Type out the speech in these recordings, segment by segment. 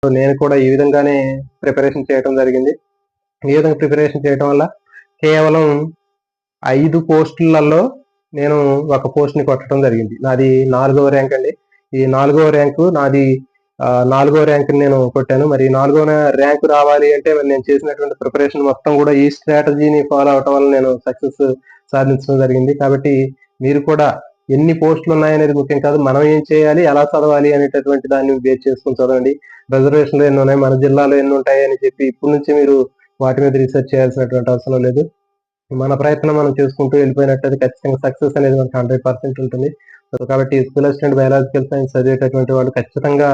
నేను కూడా ఈ విధంగానే ప్రిపరేషన్ చేయడం జరిగింది. ఈ విధంగా ప్రిపరేషన్ చేయడం వల్ల కేవలం 5 పోస్టులలో నేను ఒక పోస్ట్‌ని కొట్టడం జరిగింది. నాది 4వ ర్యాంక్ అండి. ఈ 4వ ర్యాంకు నాది 4వ ర్యాంక్‌ని నేను కొట్టాను. మరి 4వ ర్యాంక్ రావాలి అంటే మరి నేను చేసినటువంటి ప్రిపరేషన్ మొత్తం కూడా ఈ స్ట్రాటజీని ఫాలో అవ్వటం వల్ల నేను సక్సెస్ సాధించడం జరిగింది. కాబట్టి మీరు కూడా ఎన్ని పోస్టులు ఉన్నాయనేది ముఖ్యం కాదు. మనం ఏం చేయాలి, ఎలా చదవాలి అనేటటువంటి దాన్ని బేస్ చేసుకొని చదవండి. రిజర్వేషన్‌లు ఎన్ని ఉన్నాయి, మన జిల్లాలో ఎన్ని ఉంటాయి అని చెప్పి ఇప్పటి నుంచి మీరు వాటి మీద రీసెర్చ్ చేయాల్సినటువంటి అవసరం లేదు. మన ప్రయత్నం మనం చేసుకుంటూ వెళ్ళిపోయినట్లయితే ఖచ్చితంగా సక్సెస్ అనేది మనకి 100% ఉంటుంది. సో కాబట్టి స్కూల్ అసిస్టెంట్ బయాలజికల్ సైన్స్ చదివేటటువంటి వాళ్ళు ఖచ్చితంగా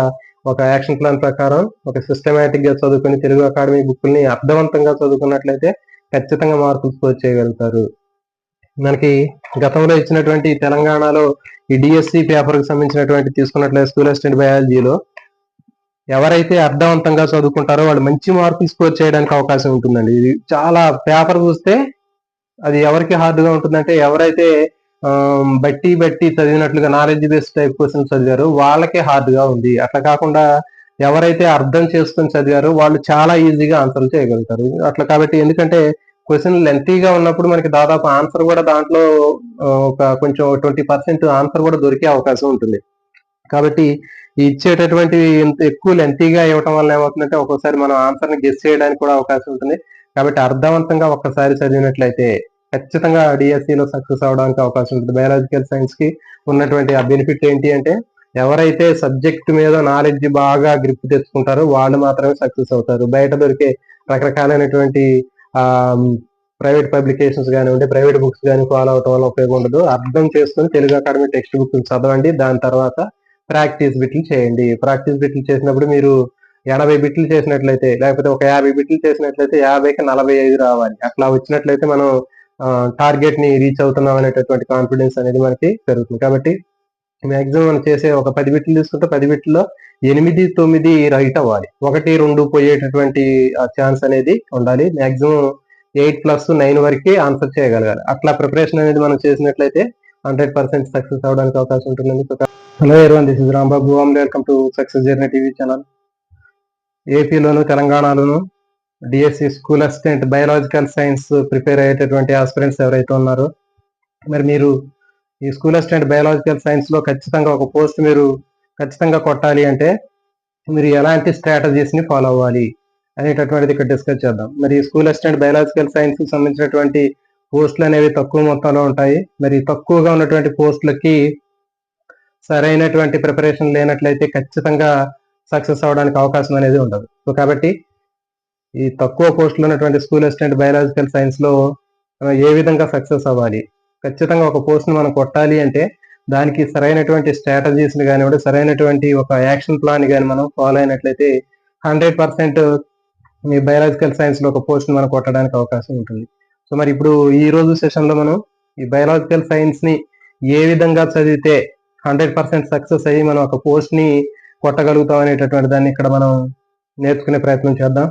ఒక యాక్షన్ ప్లాన్ ప్రకారం ఒక సిస్టమాటిక్ గా చదువుకుని తెలుగు అకాడమీ బుక్‌ని అర్థవంతంగా చదువుకున్నట్లయితే ఖచ్చితంగా మార్కులు స్కోర్ చేయగలుగుతారు. మనకి గతంలో ఇచ్చినటువంటి తెలంగాణలో ఈ డిఎస్సి పేపర్ కి సంబంధించినటువంటి తీసుకున్నట్లయితే స్కూల్ అసిస్టెంట్ బయాలజీలో ఎవరైతే అర్థవంతంగా చదువుకుంటారో వాళ్ళు మంచి మార్కులు స్కోర్ చేయడానికి అవకాశం ఉంటుందండి. ఇది చాలా పేపర్ చూస్తే అది ఎవరికి హార్డ్‌గా ఉంటుందంటే ఎవరైతే బట్టి చదివినట్లుగా నాలెడ్జ్ బేస్డ్ టైప్ క్వెషన్స్ చదివారో వాళ్ళకే హార్డ్‌గా ఉంది. అట్లా కాకుండా ఎవరైతే అర్థం చేసుకొని చదివారో వాళ్ళు చాలా ఈజీగా ఆన్సర్‌లు చేయగలుగుతారు. అట్లా కాబట్టి ఎందుకంటే క్వెషన్ లెంతీగా ఉన్నప్పుడు మనకి దాదాపు ఆన్సర్ కూడా దాంట్లో ఒక కొంచెం 20% ఆన్సర్ కూడా దొరికే అవకాశం ఉంటుంది. కాబట్టి ఇచ్చేటటువంటి ఎక్కువ లెంతీగా ఇవ్వటం వల్ల ఏమవుతుందంటే ఒక్కోసారి మనం ఆన్సర్‌ని గెస్ చేయడానికి కూడా అవకాశం ఉంటుంది. కాబట్టి అర్థవంతంగా ఒక్కసారి చదివినట్లయితే ఖచ్చితంగా డిఎస్సిలో సక్సెస్ అవడానికి అవకాశం ఉంటుంది. బయాలజికల్ సైన్స్ కి ఉన్నటువంటి ఆ బెనిఫిట్ ఏంటి అంటే ఎవరైతే సబ్జెక్ట్ మీద నాలెడ్జ్ బాగా గ్రిప్ తెచ్చుకుంటారో వాళ్ళు మాత్రమే సక్సెస్ అవుతారు. బయట దొరికే రకరకాలైనటువంటి ప్రైవేట్ పబ్లికేషన్స్ కానివ్వండి, ప్రైవేట్ బుక్స్ కానీ ఫాలో అవటం వల్ల ఉపయోగం ఉండదు. అర్థం చేసుకుని తెలుగు అకాడమీ టెక్స్ట్ బుక్ చదవండి. దాని తర్వాత ప్రాక్టీస్ బిట్లు చేయండి. ప్రాక్టీస్ బిట్లు చేసినప్పుడు మీరు 80 బిట్లు చేసినట్లయితే లేకపోతే ఒక 50 బిట్లు చేసినట్లయితే 50కి 45 రావాలి. అట్లా వచ్చినట్లయితే మనం టార్గెట్ ని రీచ్ అవుతున్నాం అనేటటువంటి కాన్ఫిడెన్స్ అనేది మనకి పెరుగుతుంది. కాబట్టి మాక్సిమం మనం చేసే ఒక 10 బిట్లు తీసుకుంటే 10 బిట్లో 8, 9 రైట్ అవ్వాలి. 1, 2 పోయేటటువంటి ఛాన్స్ అనేది ఉండాలి. మాక్సిమం 8+9 వరకే ఆన్సర్ చేయగలగాలి. అట్లా ప్రిపరేషన్ అనేది మనం చేసినట్లయితే 100% సక్సెస్ అవడానికి అవకాశం ఉంటుందండి. Hello everyone, this is Rambabu. Welcome to success journey TV channel. ఏపీలోను తెలంగాణలోను DSC school assistant biological science prepare అయ్యేటటువంటి ఆస్పిరెంట్స్ ఎవరైతే ఉన్నారో మరి మీరు ఈ స్కూల్ అసిస్టెంట్ బయాలజికల్ సైన్స్ లో ఖచ్చితంగా ఒక పోస్ట్ మీరు ఖచ్చితంగా కొట్టాలి అంటే మీరు ఎలాంటి స్ట్రాటజీస్ ని ఫాలో అవ్వాలి అనేటటువంటిది ఇక్కడ డిస్కస్ చేద్దాం. మరి స్కూల్ అసిస్టెంట్ బయాలజికల్ సైన్స్ కి సంబంధించినటువంటి పోస్టులు అనేవి తక్కువ మొత్తంలో ఉంటాయి. మరి తక్కువగా ఉన్నటువంటి పోస్టులకి సరైనటువంటి ప్రిపరేషన్ లేనట్లయితే ఖచ్చితంగా సక్సెస్ అవడానికి అవకాశం అనేది ఉండదు. సో కాబట్టి ఈ తక్కువ పోస్టులు ఉన్నటువంటి స్కూల్ అసిస్టెంట్ బయాలజికల్ సైన్స్ లో ఏ విధంగా సక్సెస్ అవ్వాలి, ఖచ్చితంగా ఒక పోస్ట్ ని మనం కొట్టాలి అంటే దానికి సరైనటువంటి స్ట్రాటజీస్ ని కానివ్వండి, సరైనటువంటి ఒక యాక్షన్ ప్లాన్ కానీ మనం ఫాలో అయినట్లయితే 100% మీ బయాలజికల్ సైన్స్ లో ఒక పోస్ట్ ని మనం కొట్టడానికి అవకాశం ఉంటుంది. సో మరి ఇప్పుడు ఈ రోజు సెషన్ లో మనం ఈ బయాలజికల్ సైన్స్ ని ఏ విధంగా చదివితే 100% సక్సెస్ అయ్యి మనం ఒక పోస్ట్ ని కొట్టగలుగుతాం అనేటటువంటి దాన్ని ఇక్కడ మనం నేర్చుకునే ప్రయత్నం చేద్దాం.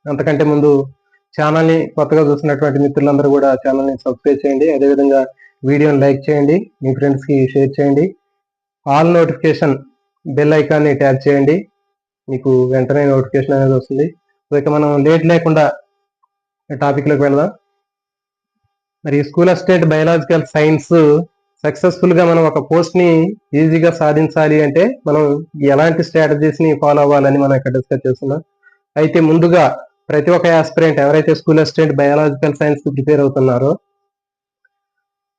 అంతకంటే ముందు ఛానల్ని కొత్తగా చూసినటువంటి మిత్రులందరూ కూడా ఛానల్ని సబ్స్క్రైబ్ చేయండి. అదేవిధంగా వీడియోని లైక్ చేయండి, మీ ఫ్రెండ్స్కి షేర్ చేయండి. ఆల్ నోటిఫికేషన్ బెల్ ఐకాన్ని ట్యాప్ చేయండి, మీకు వెంటనే నోటిఫికేషన్ అనేది వస్తుంది. సో ఇక మనం లేట్ లేకుండా టాపిక్లోకి వెళ్దాం. మరి school assistant biological science successful గా మనం ఒక పోస్ట్ ని ఈజీగా సాధించాలి అంటే మనం ఎలాంటి స్ట్రాటజీస్ ని ఫాలో అవ్వాలని మనం ఇక్కడ డిస్కస్ చేస్తున్నాం. అయితే ముందుగా ప్రతి ఒక్క ఆస్పిరెంట్ ఎవరైతే స్కూల్ అసిస్టెంట్ బయాలజికల్ సైన్స్ కి ప్రిపేర్ అవుతున్నారో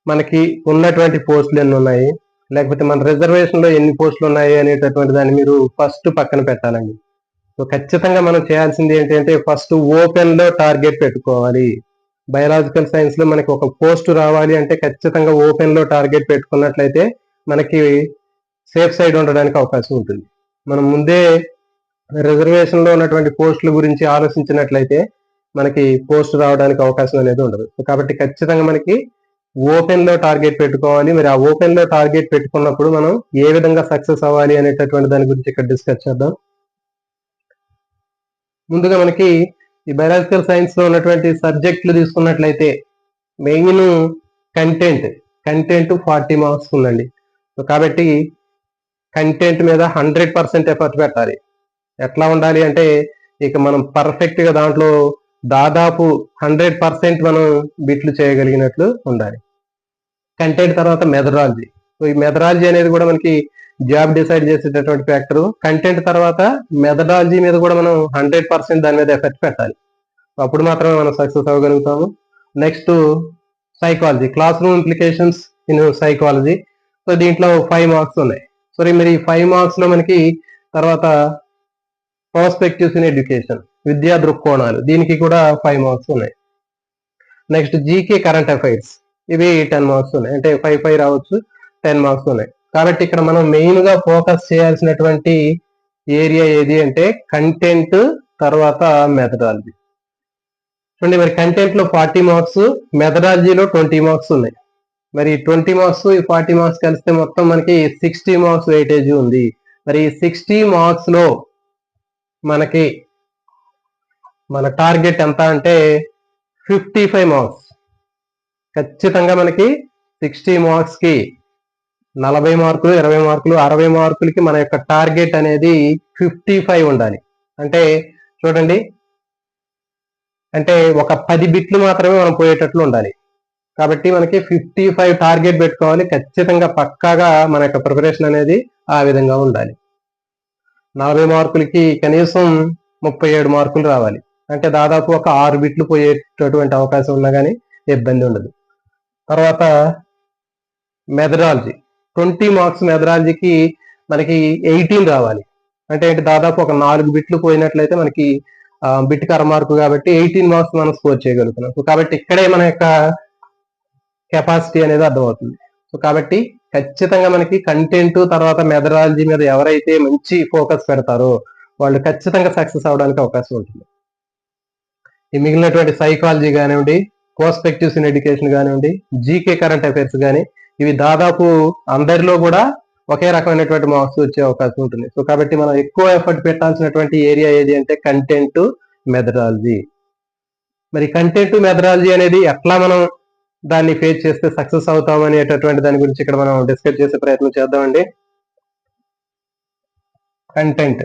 మనకి ఉన్నటువంటి పోస్టులు ఎన్ని ఉన్నాయి, లేకపోతే మన రిజర్వేషన్ లో ఎన్ని పోస్టులు ఉన్నాయి అనేటటువంటి దాన్ని మీరు ఫస్ట్ పక్కన పెట్టాలండి. సో ఖచ్చితంగా మనం చేయాల్సింది ఏంటంటే ఫస్ట్ ఓపెన్ లో టార్గెట్ పెట్టుకోవాలి. బయాలజికల్ సైన్స్ లో మనకి ఒక పోస్ట్ రావాలి అంటే ఖచ్చితంగా ఓపెన్ లో టార్గెట్ పెట్టుకున్నట్లయితే మనకి సేఫ్ సైడ్ ఉండడానికి అవకాశం ఉంటుంది. మనం ముందే రిజర్వేషన్ లో ఉన్నటువంటి పోస్టుల గురించి ఆలోచించినట్లయితే మనకి పోస్ట్ రావడానికి అవకాశం అనేది ఉండదు. కాబట్టి ఖచ్చితంగా మనకి ఓపెన్ లో టార్గెట్ పెట్టుకోవాలి. మరి ఆ ఓపెన్ లో టార్గెట్ పెట్టుకున్నప్పుడు మనం ఏ విధంగా సక్సెస్ అవ్వాలి అనేటటువంటి దాని గురించి ఇక్కడ డిస్కస్ చేద్దాం. ముందుగా మనకి ఈ బయాలజికల్ సైన్స్ లో ఉన్నటువంటి సబ్జెక్టులు తీసుకున్నట్లయితే మెయిన్ కంటెంట్ 40 మార్క్స్ ఉందండి. సో కాబట్టి కంటెంట్ మీద 100% ఎఫర్ట్ పెట్టాలి. ఎట్లా ఉండాలి అంటే ఇక మనం పర్ఫెక్ట్ గా దాంట్లో దాదాపు 100% మనం బిట్లు చేయగలిగినట్లు ఉండాలి. కంటెంట్ తర్వాత మెథడాలజీ. సో ఈ మెథడాలజీ అనేది కూడా మనకి జాబ్ డిసైడ్ చేసేటటువంటి ఫ్యాక్టర్. కంటెంట్ తర్వాత మెథడాలజీ మీద కూడా మనం 100% దాని మీద ఎఫెక్ట్ పెట్టాలి. అప్పుడు మాత్రమే మనం సక్సెస్ అవ్వగలుగుతాము. Next psychology, classroom implications in psychology. So దీంట్లో 5 మార్క్స్ ఉన్నాయి. సో మరి 5 మార్క్స్ లో మనకి తర్వాత పర్స్పెక్టివ్స్ ఇన్ ఎడ్యుకేషన్, విద్యా దృక్కోణాలు, దీనికి కూడా 5 మార్క్స్ ఉన్నాయి. నెక్స్ట్ జీకే కరెంట్ అఫైర్స్, ఇవి 10 మార్క్స్ ఉన్నాయి. అంటే 5 రావచ్చు, 10 మార్క్స్ ఉన్నాయి. కాబట్టి ఇక్కడ మనం మెయిన్ గా ఫోకస్ చేయాల్సినటువంటి ఏరియా ఏది అంటే కంటెంట్ తర్వాత మెథడాలజీ. చూడండి, మరి కంటెంట్ లో 40 మార్క్స్, మెథడాలజీలో 20 మార్క్స్ ఉన్నాయి. మరి 20 మార్క్స్ ఈ 40 మార్క్స్ కలిస్తే మొత్తం మనకి 60 మార్క్స్ వెయిటేజ్ ఉంది. మరి 60 మార్క్స్ లో మనకి మన టార్గెట్ ఎంత అంటే 55 మార్క్స్. ఖచ్చితంగా మనకి 60 మార్క్స్ కి 40 మార్కులు, 20 మార్కులు, 60 మార్కులకి మన యొక్క టార్గెట్ అనేది 55 ఉండాలి. అంటే చూడండి, అంటే ఒక 10 బిట్లు మాత్రమే మనం పోయేటట్లు ఉండాలి. కాబట్టి మనకి 55 టార్గెట్ పెట్టుకోవాలి. ఖచ్చితంగా పక్కాగా మన యొక్క ప్రిపరేషన్ అనేది ఆ విధంగా ఉండాలి. 40 మార్కులకి కనీసం 37 మార్కులు రావాలి. అంటే దాదాపు ఒక 6 బిట్లు పోయేటటువంటి అవకాశం ఉన్నా కానీ ఇబ్బంది ఉండదు. తర్వాత మెథడాలజీ 20 మార్క్స్, మెథడాలజీకి మనకి 18 రావాలి. అంటే దాదాపు ఒక 4 బిట్లు పోయినట్లయితే మనకి బిట్కి 6 మార్కు, కాబట్టి 18 మార్క్స్ మనం స్కోర్ చేయగలుగుతున్నాం. సో కాబట్టి ఇక్కడే మన యొక్క కెపాసిటీ అనేది అర్థమవుతుంది. సో కాబట్టి ఖచ్చితంగా మనకి కంటెంట్ తర్వాత మెథడాలజీ మీద ఎవరైతే మంచి ఫోకస్ పెడతారో వాళ్ళు ఖచ్చితంగా సక్సెస్ అవడానికి అవకాశం ఉంటుంది. ఈ మిగిలినటువంటి సైకాలజీ కానివ్వండి, పర్స్పెక్టివ్స్ ఇన్ ఎడ్యుకేషన్ కానివ్వండి, జీకే కరెంట్ అఫైర్స్ కానీ, ఇవి దాదాపు అందరిలో కూడా ఒకే రకమైనటువంటి మార్క్స్ వచ్చే అవకాశం ఉంటుంది. సో కాబట్టి మనం ఎక్కువ ఎఫర్ట్ పెట్టాల్సినటువంటి ఏరియా ఏది అంటే కంటెంట్, మెథడాలజీ. మరి కంటెంట్, మెథడాలజీ అనేది ఎట్లా మనం దాన్ని ఫేస్ చేస్తే సక్సెస్ అవుతాం అనేటటువంటి దాని గురించి ఇక్కడ మనం డిస్కస్ చేసే ప్రయత్నం చేద్దామండి. కంటెంట్,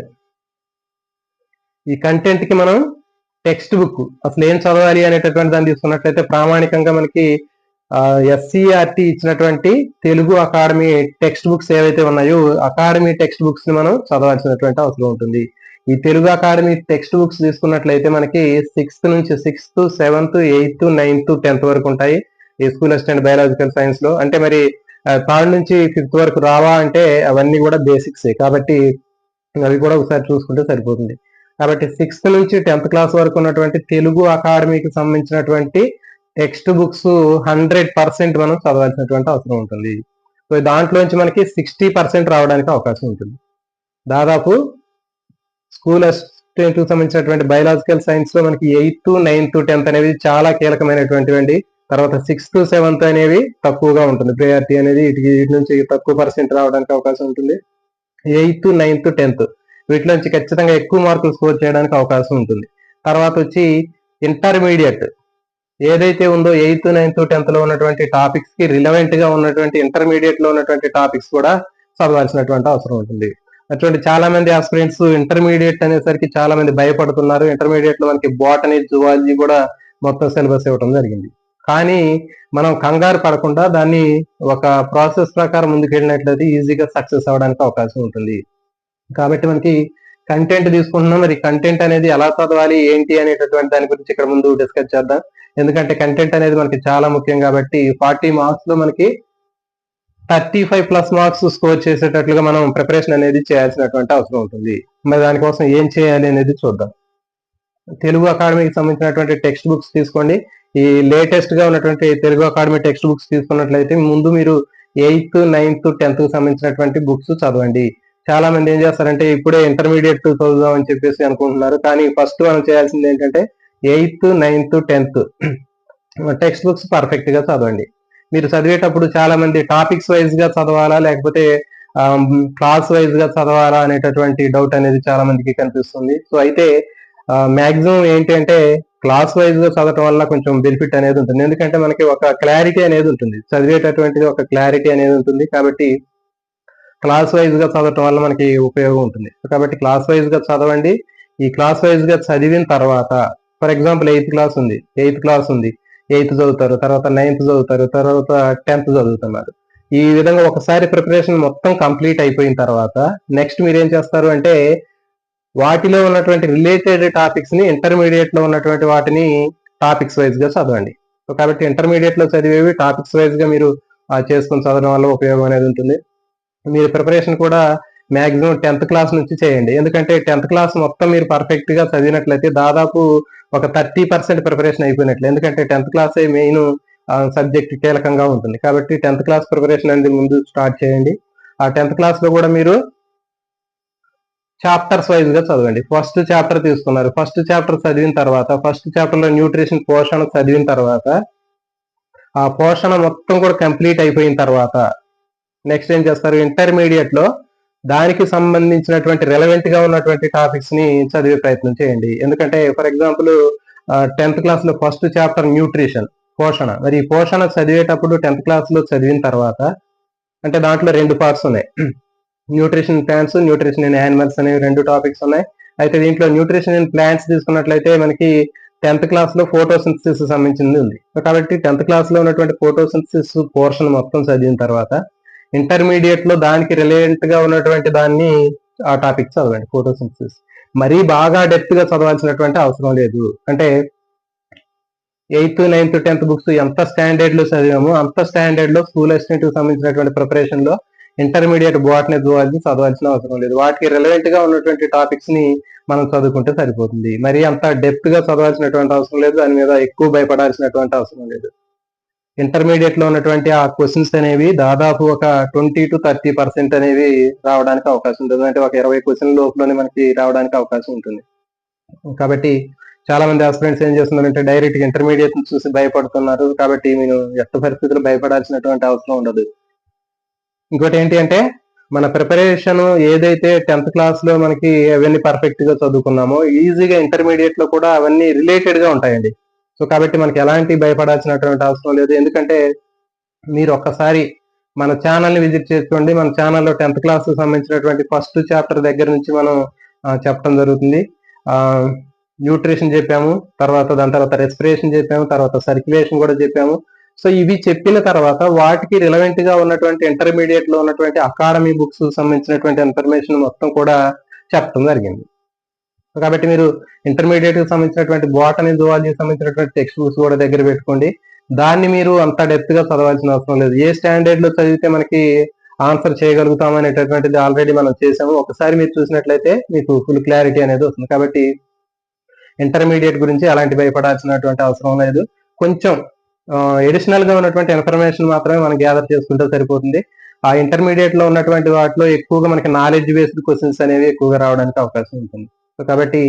ఈ కంటెంట్ కి మనం టెక్స్ట్ బుక్ అసలు ఏం చదవాలి అనేటటువంటి దాన్ని తీసుకున్నట్లయితే ప్రామాణికంగా మనకి SCERT ఇచ్చినటువంటి తెలుగు అకాడమీ టెక్స్ట్ బుక్స్ ఏవైతే ఉన్నాయో అకాడమీ టెక్స్ట్ బుక్స్ ని మనం చదవాల్సినటువంటి అవసరం ఉంటుంది. ఈ తెలుగు అకాడమీ టెక్స్ట్ బుక్స్ తీసుకున్నట్లయితే మనకి 6th నుంచి 6th, 7th, 8th, 9th, 10th వరకు ఉంటాయి ఈ స్కూల్ అసిస్టెంట్ బయాలజికల్ సైన్స్ లో. అంటే మరి 3rd నుంచి 5th వరకు రావా అంటే అవన్నీ కూడా బేసిక్స్, కాబట్టి అవి కూడా ఒకసారి చూసుకుంటే సరిపోతుంది. కాబట్టి 6th నుంచి 10th క్లాస్ వరకు ఉన్నటువంటి తెలుగు అకాడమీకి సంబంధించినటువంటి టెక్స్ట్ బుక్స్ 100% మనం చదవాల్సినటువంటి అవసరం ఉంటుంది. సో దాంట్లోంచి మనకి 60% రావడానికి అవకాశం ఉంటుంది. దాదాపు స్కూల్ అసిస్టెంట్ కి సంబంధించినటువంటి బయాలజికల్ సైన్స్ లో మనకి 8th, 9th, 10th అనేవి చాలా కీలకమైనటువంటివండి. తర్వాత 6th, 7th అనేవి తక్కువగా ఉంటుంది. ప్రయారిటీ అనేది వీటి నుంచి తక్కువ పర్సెంట్ రావడానికి అవకాశం ఉంటుంది. 8th, 9th, 10th వీటిలో నుంచి ఖచ్చితంగా ఎక్కువ మార్కులు స్కోర్ చేయడానికి అవకాశం ఉంటుంది. తర్వాత వచ్చి ఇంటర్మీడియట్ ఏదైతే ఉందో 8th, 9th, 10th లో ఉన్నటువంటి టాపిక్స్ కి రిలవెంట్ గా ఉన్నటువంటి ఇంటర్మీడియట్ లో ఉన్నటువంటి టాపిక్స్ కూడా చదవాల్సినటువంటి అవసరం ఉంటుంది. అటువంటి చాలా మంది ఆస్పిరెంట్స్ ఇంటర్మీడియట్ అనేసరికి చాలా మంది భయపడుతున్నారు. ఇంటర్మీడియట్ లో మనకి బాటనీ, జువాలజీ కూడా మొత్తం సిలబస్ ఇవ్వడం జరిగింది. కానీ మనం కంగారు పడకుండా దాన్ని ఒక ప్రాసెస్ ప్రకారం ముందుకెళ్ళినట్లయితే ఈజీగా సక్సెస్ అవడానికి అవకాశం ఉంటుంది. కాబట్టి మనకి కంటెంట్ తీసుకుంటున్నాం. మరి కంటెంట్ అనేది ఎలా చదవాలి ఏంటి అనేటటువంటి దాని గురించి ఇక్కడ ముందు డిస్కస్ చేద్దాం. ఎందుకంటే కంటెంట్ అనేది మనకి చాలా ముఖ్యం. కాబట్టి 40 మార్క్స్ లో మనకి 35+ మార్క్స్ స్కోర్ చేసేటట్లుగా మనం ప్రిపరేషన్ అనేది చేయాల్సినటువంటి అవసరం ఉంటుంది. మరి దానికోసం ఏం చేయాలి అనేది చూద్దాం. తెలుగు అకాడమీకి సంబంధించినటువంటి టెక్స్ట్ బుక్స్ తీసుకోండి. ఈ లేటెస్ట్ గా ఉన్నటువంటి తెలుగు అకాడమీ టెక్స్ట్ బుక్స్ తీసుకున్నట్లయితే ముందు మీరు 8th, 9th, 10th కి సంబంధించినటువంటి బుక్స్ చదవండి. చాలా మంది ఏం చేస్తారంటే ఇప్పుడే ఇంటర్మీడియట్ చదువుదాం అని చెప్పేసి అనుకుంటున్నారు. కానీ ఫస్ట్ మనం చేయాల్సింది ఏంటంటే 8th, 9th, 10th text books perfect గా చదవండి. మీరు చదివేటప్పుడు చాలా మంది టాపిక్స్ వైజ్ గా చదవాలా లేకపోతే క్లాస్ వైజ్ గా చదవాలా అనేటటువంటి డౌట్ అనేది చాలా మందికి కనిపిస్తుంది. సో అయితే మాక్సిమం ఏంటి అంటే క్లాస్ వైజ్ గా చదవటం వల్ల కొంచెం బెనిఫిట్ అనేది ఉంటుంది. ఎందుకంటే మనకి ఒక క్లారిటీ అనేది ఉంటుంది, చదివేటటువంటిది ఒక క్లారిటీ అనేది ఉంటుంది. కాబట్టి క్లాస్ వైజ్ గా చదవటం వల్ల మనకి ఉపయోగం ఉంటుంది. కాబట్టి క్లాస్ వైజ్ గా చదవండి. ఈ క్లాస్ వైజ్ గా చదివిన తర్వాత, ఫర్ ఎగ్జాంపుల్ 8th క్లాస్ ఉంది, 8th చదువుతారు, తర్వాత 9th చదువుతారు, తర్వాత 10th చదువుతున్నారు. ఈ విధంగా ఒకసారి ప్రిపరేషన్ మొత్తం కంప్లీట్ అయిపోయిన తర్వాత నెక్స్ట్ మీరు ఏం చేస్తారు అంటే వాటిలో ఉన్నటువంటి రిలేటెడ్ టాపిక్స్ ని ఇంటర్మీడియట్ లో ఉన్నటువంటి వాటిని టాపిక్స్ వైజ్ గా చదవండి. సో కాబట్టి ఇంటర్మీడియట్ లో చదివేవి టాపిక్స్ వైజ్ గా మీరు చేసుకుని చదవడం వల్ల ఉపయోగం అనేది ఉంటుంది. మీరు ప్రిపరేషన్ కూడా మాక్సిమం 10th క్లాస్ నుంచి చేయండి. ఎందుకంటే 10th క్లాస్ మొత్తం మీరు పర్ఫెక్ట్ గా చదివినట్లయితే దాదాపు ఒక 30% ప్రిపరేషన్ అయిపోయినట్లు. ఎందుకంటే 10th క్లాస్ మెయిన్ సబ్జెక్ట్ కీలకంగా ఉంటుంది. కాబట్టి 10th క్లాస్ ప్రిపరేషన్ అనేది ముందు స్టార్ట్ చేయండి. ఆ 10th క్లాస్ లో కూడా మీరు చాప్టర్స్ వైజ్ గా చదవండి. ఫస్ట్ చాప్టర్ తీసుకున్నారు, ఫస్ట్ చాప్టర్ చదివిన తర్వాత, ఫస్ట్ చాప్టర్ లో న్యూట్రిషన్ పోషణ చదివిన తర్వాత, ఆ పోషణ మొత్తం కూడా కంప్లీట్ అయిపోయిన తర్వాత నెక్స్ట్ ఏం చేస్తారు, ఇంటర్మీడియట్ లో దానికి సంబంధించినటువంటి రెలవెంట్ గా ఉన్నటువంటి టాపిక్స్ ని చదివే ప్రయత్నం చేయండి. ఎందుకంటే ఫర్ ఎగ్జాంపుల్ 10th క్లాస్ లో ఫస్ట్ చాప్టర్ న్యూట్రిషన్, పోషణ. మరి ఈ పోషణ చదివేటప్పుడు 10th క్లాస్ లో చదివిన తర్వాత, అంటే దాంట్లో 2 పార్ట్స్ ఉన్నాయి, nutrition plants, nutrition in animals అనేవి 2 టాపిక్స్ ఉన్నాయి. అయితే దీంట్లో న్యూట్రిషన్ ఇన్ ప్లాంట్స్ తీసుకున్నట్లయితే మనకి 10th క్లాస్ లో ఫోటోసింథసిస్ సంబంధించింది ఉంది. కాబట్టి 10th క్లాస్ లో ఉన్నటువంటి ఫోటోసింథసిస్ పోర్షన్ మొత్తం చదివిన తర్వాత ఇంటర్మీడియట్ లో దానికి రిలేవెంట్ గా ఉన్నటువంటి దాన్ని ఆ టాపిక్ చదవండి, ఫోటోసింథసిస్. మరీ బాగా డెప్త్ గా చదవాల్సినటువంటి అవసరం లేదు. అంటే 8th, 9th, 10th బుక్స్ ఎంత స్టాండర్డ్ లో చదివామో అంత స్టాండర్డ్ లో స్కూల్ అసిస్టెంట్ కి సంబంధించినటువంటి ప్రిపరేషన్ లో ఇంటర్మీడియట్ బోటనీ జువాలజీ చదవాల్సిన అవసరం లేదు. వాటికి రిలవెంట్ గా ఉన్నటువంటి టాపిక్స్ ని మనం చదువుకుంటే సరిపోతుంది. మరి అంత డెప్త్ గా చదవాల్సినటువంటి అవసరం లేదు, దాని మీద ఎక్కువ భయపడాల్సినటువంటి అవసరం లేదు. ఇంటర్మీడియట్ లో ఉన్నటువంటి ఆ క్వశ్చన్స్ అనేవి దాదాపు ఒక 20 to 30% అనేవి రావడానికి అవకాశం ఉంటుంది. అంటే ఒక 20 క్వశ్చన్ లోపులోనే మనకి రావడానికి అవకాశం ఉంటుంది. కాబట్టి చాలా మంది ఆస్పిరెంట్స్ ఏం చేస్తున్నారంటే డైరెక్ట్ ఇంటర్మీడియట్ చూసి భయపడుతున్నారు. కాబట్టి నేను ఎట్టి పరిస్థితుల్లో భయపడాల్సినటువంటి అవసరం ఉండదు. ఇంకోటి ఏంటి అంటే మన ప్రిపరేషన్ ఏదైతే 10th క్లాస్ లో మనకి అవన్నీ పర్ఫెక్ట్ గా చదువుకున్నామో ఈజీగా ఇంటర్మీడియట్ లో కూడా అవన్నీ రిలేటెడ్ గా ఉంటాయండి. సో కాబట్టి మనకి ఎలాంటి భయపడాల్సినటువంటి అవసరం లేదు. ఎందుకంటే మీరు ఒక్కసారి మన ఛానల్ ని విజిట్ చేసుకోండి. మన ఛానల్లో 10th క్లాస్ సంబంధించినటువంటి ఫస్ట్ చాప్టర్ దగ్గర నుంచి మనం చెప్పడం జరుగుతుంది. న్యూట్రిషన్ చెప్పాము, దాని తర్వాత రెస్పిరేషన్ చెప్పాము, తర్వాత సర్క్యులేషన్ కూడా చెప్పాము. సో ఇవి చెప్పిన తర్వాత వాటికి రిలవెంట్ గా ఉన్నటువంటి ఇంటర్మీడియట్ లో ఉన్నటువంటి అకాడమీ బుక్స్ సంబంధించినటువంటి ఇన్ఫర్మేషన్ మొత్తం కూడా చెప్పడం జరిగింది. కాబట్టి మీరు ఇంటర్మీడియట్ కి సంబంధించినటువంటి బోటనీ జువాలజీకి సంబంధించినటువంటి టెక్స్ట్ బుక్స్ కూడా దగ్గర పెట్టుకోండి. దాన్ని మీరు అంత డెప్త్ గా చదవాల్సిన అవసరం లేదు. ఏ స్టాండర్డ్ లో చదివితే మనకి ఆన్సర్ చేయగలుగుతాం అనేటటువంటిది ఆల్రెడీ మనం చేసాము. ఒకసారి మీరు చూసినట్లయితే మీకు ఫుల్ క్లారిటీ అనేది వస్తుంది. కాబట్టి ఇంటర్మీడియట్ గురించి అలాంటి భయపడాల్సినటువంటి అవసరం లేదు. కొంచెం ఎడిషనల్ గా ఉన్నటువంటి ఇన్ఫర్మేషన్ మాత్రమే మనం గ్యాదర్ చేసుకుంటే సరిపోతుంది. ఆ ఇంటర్మీడియట్ లో ఉన్నటువంటి వాటిలో ఎక్కువగా మనకి నాలెడ్జ్ బేస్డ్ క్వశ్చన్స్ అనేవి ఎక్కువగా రావడానికి అవకాశం ఉంటుంది. సో కాబట్టి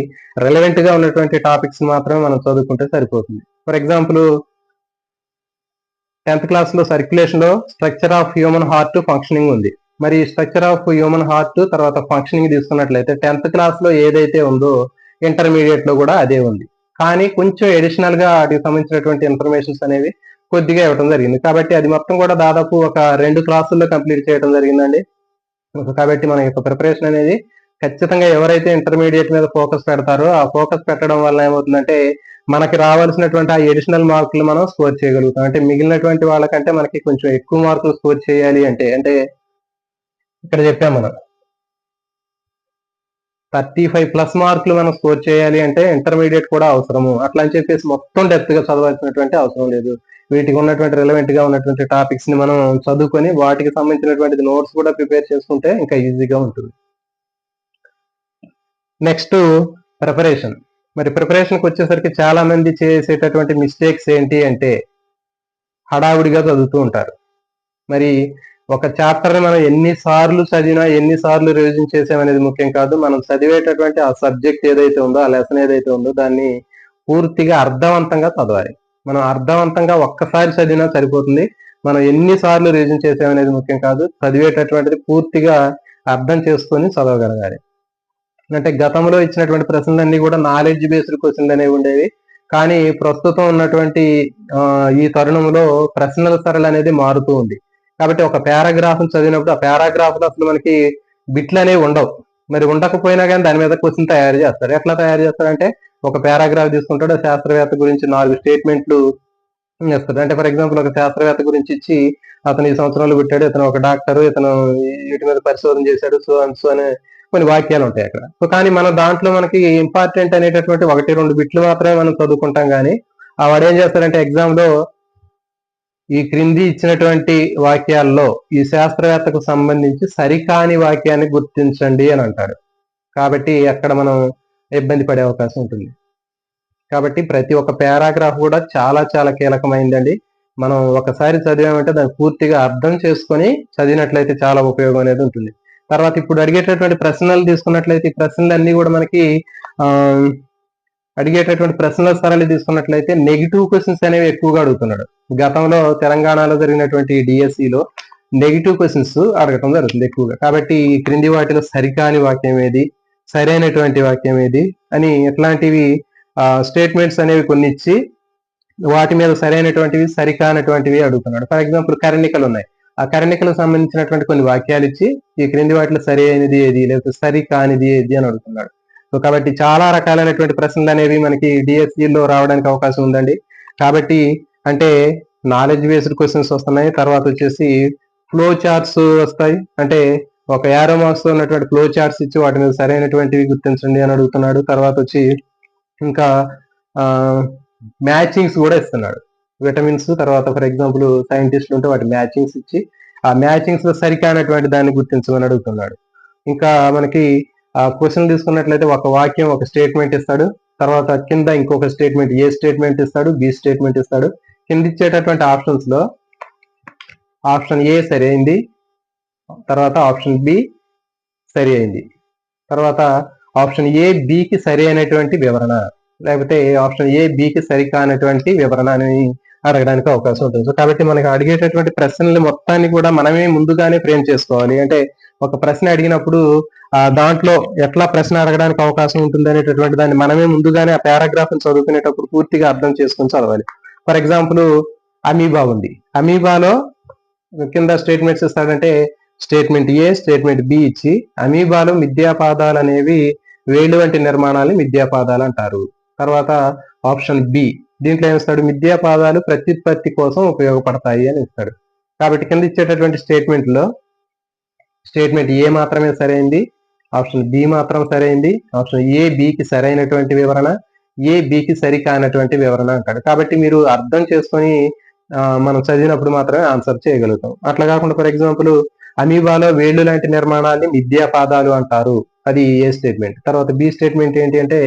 రెలవెంట్ గా ఉన్నటువంటి టాపిక్స్ మాత్రమే మనం చదువుకుంటే సరిపోతుంది. ఫర్ ఎగ్జాంపుల్ 10th క్లాస్ లో సర్క్యులేషన్ లో structure of human heart functioning ఉంది. మరి స్ట్రక్చర్ ఆఫ్ హ్యూమన్ హార్ట్ తర్వాత ఫంక్షనింగ్ తీసుకున్నట్లయితే 10th క్లాస్ లో ఏదైతే ఉందో ఇంటర్మీడియట్ లో కూడా అదే ఉంది. కానీ కొంచెం ఎడిషనల్ గా వాటికి సంబంధించినటువంటి ఇన్ఫర్మేషన్స్ అనేవి కొద్దిగా ఇవ్వడం జరిగింది. కాబట్టి అది మొత్తం కూడా దాదాపు ఒక 2 క్లాసుల్లో కంప్లీట్ చేయడం జరిగిందండి. కాబట్టి మన యొక్క ప్రిపరేషన్ అనేది ఖచ్చితంగా ఎవరైతే ఇంటర్మీడియట్ మీద ఫోకస్ పెడతారో ఆ ఫోకస్ పెట్టడం వల్ల ఏమవుతుందంటే మనకి రావాల్సినటువంటి ఆ ఎడిషనల్ మార్కులు మనం స్కోర్ చేయగలుగుతాం. అంటే మిగిలినటువంటి వాళ్ళకంటే మనకి కొంచెం ఎక్కువ మార్కులు స్కోర్ చేయాలి అంటే ఇక్కడ చెప్పాం మనం 35+ మార్కులు మనం స్కోర్ చేయాలి అంటే ఇంటర్మీడియట్ కూడా అవసరము. అట్లా అని చెప్పేసి మొత్తం డెప్త్ గా చదవాల్సినటువంటి అవసరం లేదు. వీటికి ఉన్నటువంటి రిలవెంట్ గా ఉన్నటువంటి టాపిక్స్ ని మనం చదువుకొని వాటికి సంబంధించినటువంటి నోట్స్ కూడా ప్రిపేర్ చేసుకుంటే ఇంకా ఈజీగా ఉంటుంది. Next preparation. మరి ప్రిపరేషన్కి వచ్చేసరికి చాలా మంది చేసేటటువంటి మిస్టేక్స్ ఏంటి అంటే హడావుడిగా చదువుతూ ఉంటారు. మరి ఒక చాప్టర్ ని మనం ఎన్నిసార్లు చదివినా ఎన్నిసార్లు రివిజన్ చేసామనేది ముఖ్యం కాదు. మనం చదివేటటువంటి ఆ సబ్జెక్ట్ ఏదైతే ఉందో ఆ లెసన్ ఏదైతే ఉందో దాన్ని పూర్తిగా అర్థవంతంగా చదవాలి. మనం అర్థవంతంగా ఒక్కసారి చదివినా సరిపోతుంది. మనం ఎన్నిసార్లు రివిజన్ చేసామనేది ముఖ్యం కాదు. చదివేటటువంటిది పూర్తిగా అర్థం చేసుకొని చదవగలగాలి. అంటే గతంలో ఇచ్చినటువంటి ప్రశ్నలన్నీ కూడా నాలెడ్జ్ బేస్డ్ క్వశ్చన్లు అనేవి ఉండేవి. కానీ ప్రస్తుతం ఉన్నటువంటి ఈ తరుణంలో ప్రశ్నల సరళి అనేది మారుతూ ఉంది. కాబట్టి ఒక పారాగ్రాఫ్ చదివినప్పుడు ఆ పారాగ్రాఫ్ లో అసలు మనకి బిట్లు అనేవి ఉండవు. మరి ఉండకపోయినా కానీ దాని మీద క్వశ్చన్ తయారు చేస్తారు. ఎట్లా తయారు చేస్తారంటే ఒక పారాగ్రాఫ్ తీసుకుంటాడు, శాస్త్రవేత్త గురించి 4 స్టేట్మెంట్లు ఇస్తారు. అంటే ఫర్ ఎగ్జాంపుల్ ఒక శాస్త్రవేత్త గురించి ఇచ్చి అతను ఈ సంవత్సరంలో పుట్టాడు, ఇతను ఒక డాక్టర్, ఇతను వీటి మీద పరిశోధన చేశాడు, సో అండ్ సో అనే కొన్ని వాక్యాలు ఉంటాయి అక్కడ. సో కానీ మన దాంట్లో మనకి ఇంపార్టెంట్ అనేటటువంటి 1-2 బిట్లు మాత్రమే మనం చదువుకుంటాం. కానీ ఆ వాడు ఏం చేస్తాడంటే ఎగ్జామ్ లో ఈ క్రింది ఇచ్చినటువంటి వాక్యాల్లో ఈ శాస్త్రవేత్తకు సంబంధించి సరికాని వాక్యాన్ని గుర్తించండి అని అంటాడు. కాబట్టి అక్కడ మనం ఇబ్బంది పడే అవకాశం ఉంటుంది. కాబట్టి ప్రతి ఒక్క పారాగ్రాఫ్ కూడా చాలా చాలా కీలకమైందండి. మనం ఒకసారి చదివామంటే దాన్ని పూర్తిగా అర్థం చేసుకొని చదివినట్లయితే చాలా ఉపయోగం అనేది ఉంటుంది. తర్వాత ఇప్పుడు అడిగేటటువంటి ప్రశ్నలు తీసుకున్నట్లయితే ఈ ప్రశ్నలన్నీ కూడా మనకి అడిగేటటువంటి ప్రశ్నల సరళి తీసుకున్నట్లయితే నెగిటివ్ క్వశ్చన్స్ అనేవి ఎక్కువగా అడుగుతున్నాడు. గతంలో తెలంగాణలో జరిగినటువంటి డిఎస్సిలో నెగిటివ్ క్వశ్చన్స్ అడగటం జరుగుతుంది ఎక్కువగా. కాబట్టి ఈ క్రింది వాటిలో సరికాని వాక్యం ఏది, సరైనటువంటి వాక్యం ఏది అని ఇట్లాంటివి స్టేట్మెంట్స్ అనేవి కొన్ని ఇచ్చి వాటి మీద సరైనటువంటివి సరికానటువంటివి అడుగుతున్నాడు. ఫర్ ఎగ్జాంపుల్ కరణికలు ఉన్నాయి. ఆ కరణికలకు సంబంధించినటువంటి కొన్ని వాక్యాలు ఇచ్చి ఈ క్రింది వాటిలో సరి అయినది ఏది లేకపోతే సరి కానిది ఏది అని అడుగుతున్నాడు. సో కాబట్టి చాలా రకాలైనటువంటి ప్రశ్నలు అనేవి మనకి డిఎస్సిలో రావడానికి అవకాశం ఉందండి. కాబట్టి అంటే నాలెడ్జ్ బేస్డ్ క్వశ్చన్స్ వస్తున్నాయి. తర్వాత వచ్చేసి ఫ్లో చార్ట్స్ వస్తాయి. అంటే ఒక యారో మార్క్స్ ఉన్నటువంటి ఫ్లో చార్ట్స్ ఇచ్చి వాటి మీద సరైనటువంటివి గుర్తించండి అని అడుగుతున్నాడు. తర్వాత వచ్చి ఇంకా మ్యాచింగ్స్ కూడా ఇస్తున్నాడు. విటమిన్స్ తర్వాత ఫర్ ఎగ్జాంపుల్ సైంటిస్టులు ఉంటే వాటి మ్యాచింగ్స్ ఇచ్చి ఆ మ్యాచింగ్స్ లో సరికానటువంటి దాన్ని గుర్తించమని అడుగుతున్నాడు. ఇంకా మనకి క్వశ్చన్ తీసుకున్నట్లయితే ఒక వాక్యం ఒక స్టేట్మెంట్ ఇస్తాడు. తర్వాత కింద ఇంకొక స్టేట్మెంట్ ఏ స్టేట్మెంట్ ఇస్తాడు, బి స్టేట్మెంట్ ఇస్తాడు. కింద ఇచ్చేటటువంటి ఆప్షన్స్ లో ఆప్షన్ ఏ సరి అయింది, తర్వాత ఆప్షన్ బి సరి అయింది, తర్వాత ఆప్షన్ ఏ బికి సరి అయినటువంటి వివరణ, లేకపోతే ఆప్షన్ ఏ బికి సరికానటువంటి వివరణ అని అడగడానికి అవకాశం ఉంటుంది. సో కాబట్టి మనకి అడిగేటటువంటి ప్రశ్నలు మొత్తాన్ని కూడా మనమే ముందుగానే ఫ్రేమ్ చేసుకోవాలి. అంటే ఒక ప్రశ్న అడిగినప్పుడు దాంట్లో ఎట్లా ప్రశ్న అడగడానికి అవకాశం ఉంటుంది అనేటటువంటి దాన్ని మనమే ముందుగానే ఆ పారాగ్రాఫ్ చదువుకునేటప్పుడు పూర్తిగా అర్థం చేసుకుని చదవాలి. ఫర్ ఎగ్జాంపుల్ అమీబా ఉంది. అమీబాలో కింద స్టేట్మెంట్స్ ఇస్తాడంటే స్టేట్మెంట్ ఏ స్టేట్మెంట్ బి ఇచ్చి అమీబాలో మిథ్యాపాదాలు అనేవి వేలు వంటి నిర్మాణాలు మిథ్యాపాదాలు అంటారు. తర్వాత ఆప్షన్ బి దీంట్లో ఏమిస్తాడు, మిథ్యాపాదాలు ప్రత్యుత్పత్తి కోసం ఉపయోగపడతాయి అని ఇస్తాడు. కాబట్టి కింద ఇచ్చేటటువంటి స్టేట్మెంట్ లో స్టేట్మెంట్ ఏ మాత్రమే సరైంది, ఆప్షన్ బి మాత్రం సరైంది, ఆప్షన్ ఏ బికి సరైనటువంటి వివరణ, ఏ బికి సరికానటువంటి వివరణ అంటాడు. కాబట్టి మీరు అర్థం చేసుకొని మనం చదివినప్పుడు మాత్రమే ఆన్సర్ చేయగలుగుతాం. అట్లా కాకుండా ఫర్ ఎగ్జాంపుల్ అమీబాలో వేళ్ళు లాంటి నిర్మాణాన్ని మిథ్యాపాదాలు అంటారు, అది ఏ స్టేట్మెంట్. తర్వాత బి స్టేట్మెంట్ ఏంటి అంటే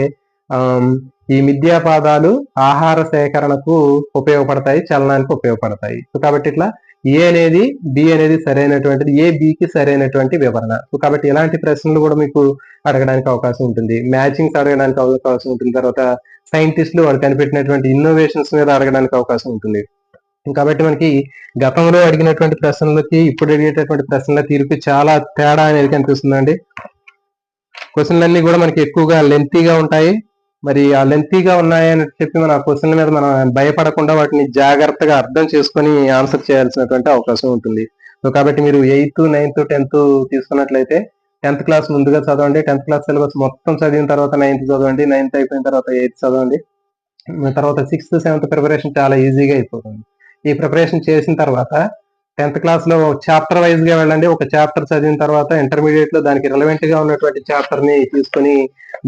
ఈ మిథ్యాపాదాలు ఆహార సేకరణకు ఉపయోగపడతాయి, చలనానికి ఉపయోగపడతాయి. సో కాబట్టి ఇట్లా ఏ అనేది బి అనేది సరైనటువంటిది, ఏ బికి సరైనటువంటి వివరణ. సో కాబట్టి ఇలాంటి ప్రశ్నలు కూడా మీకు అడగడానికి అవకాశం ఉంటుంది, మ్యాచింగ్స్ అడగడానికి అవకాశం ఉంటుంది. తర్వాత సైంటిస్టులు వాళ్ళు కనిపెట్టినటువంటి ఇన్నోవేషన్స్ మీద అడగడానికి అవకాశం ఉంటుంది. కాబట్టి మనకి గతంలో అడిగినటువంటి ప్రశ్నలకి ఇప్పుడు అడిగేటటువంటి ప్రశ్నల తీరుకి చాలా తేడా అనేది కనిపిస్తుందండి. క్వశ్చన్లన్నీ కూడా మనకి ఎక్కువగా లెంతీగా ఉంటాయి. మరి ఆ లెంతీగా ఉన్నాయని చెప్పి మన క్వశ్చన్ల మీద మనం భయపడకుండా వాటిని జాగ్రత్తగా అర్థం చేసుకొని ఆన్సర్ చేయాల్సినటువంటి అవకాశం ఉంటుంది. సో కాబట్టి మీరు 8th, 9th, 10th తీసుకున్నట్లయితే 10th క్లాస్ ముందుగా చదవండి. 10th క్లాస్ సిలబస్ మొత్తం చదివిన తర్వాత 9th చదవండి. 9th అయిపోయిన తర్వాత 8th చదవండి. తర్వాత 6th, 7th ప్రిపరేషన్ చాలా ఈజీగా అయిపోతుంది. ఈ ప్రిపరేషన్ చేసిన తర్వాత 10th క్లాస్ లో చాప్టర్ వైజ్ గా వెళ్ళండి. ఒక చాప్టర్ చదివిన తర్వాత ఇంటర్మీడియట్ లో దానికి రిలవెంట్ గా ఉన్నటువంటి చాప్టర్ ని తీసుకొని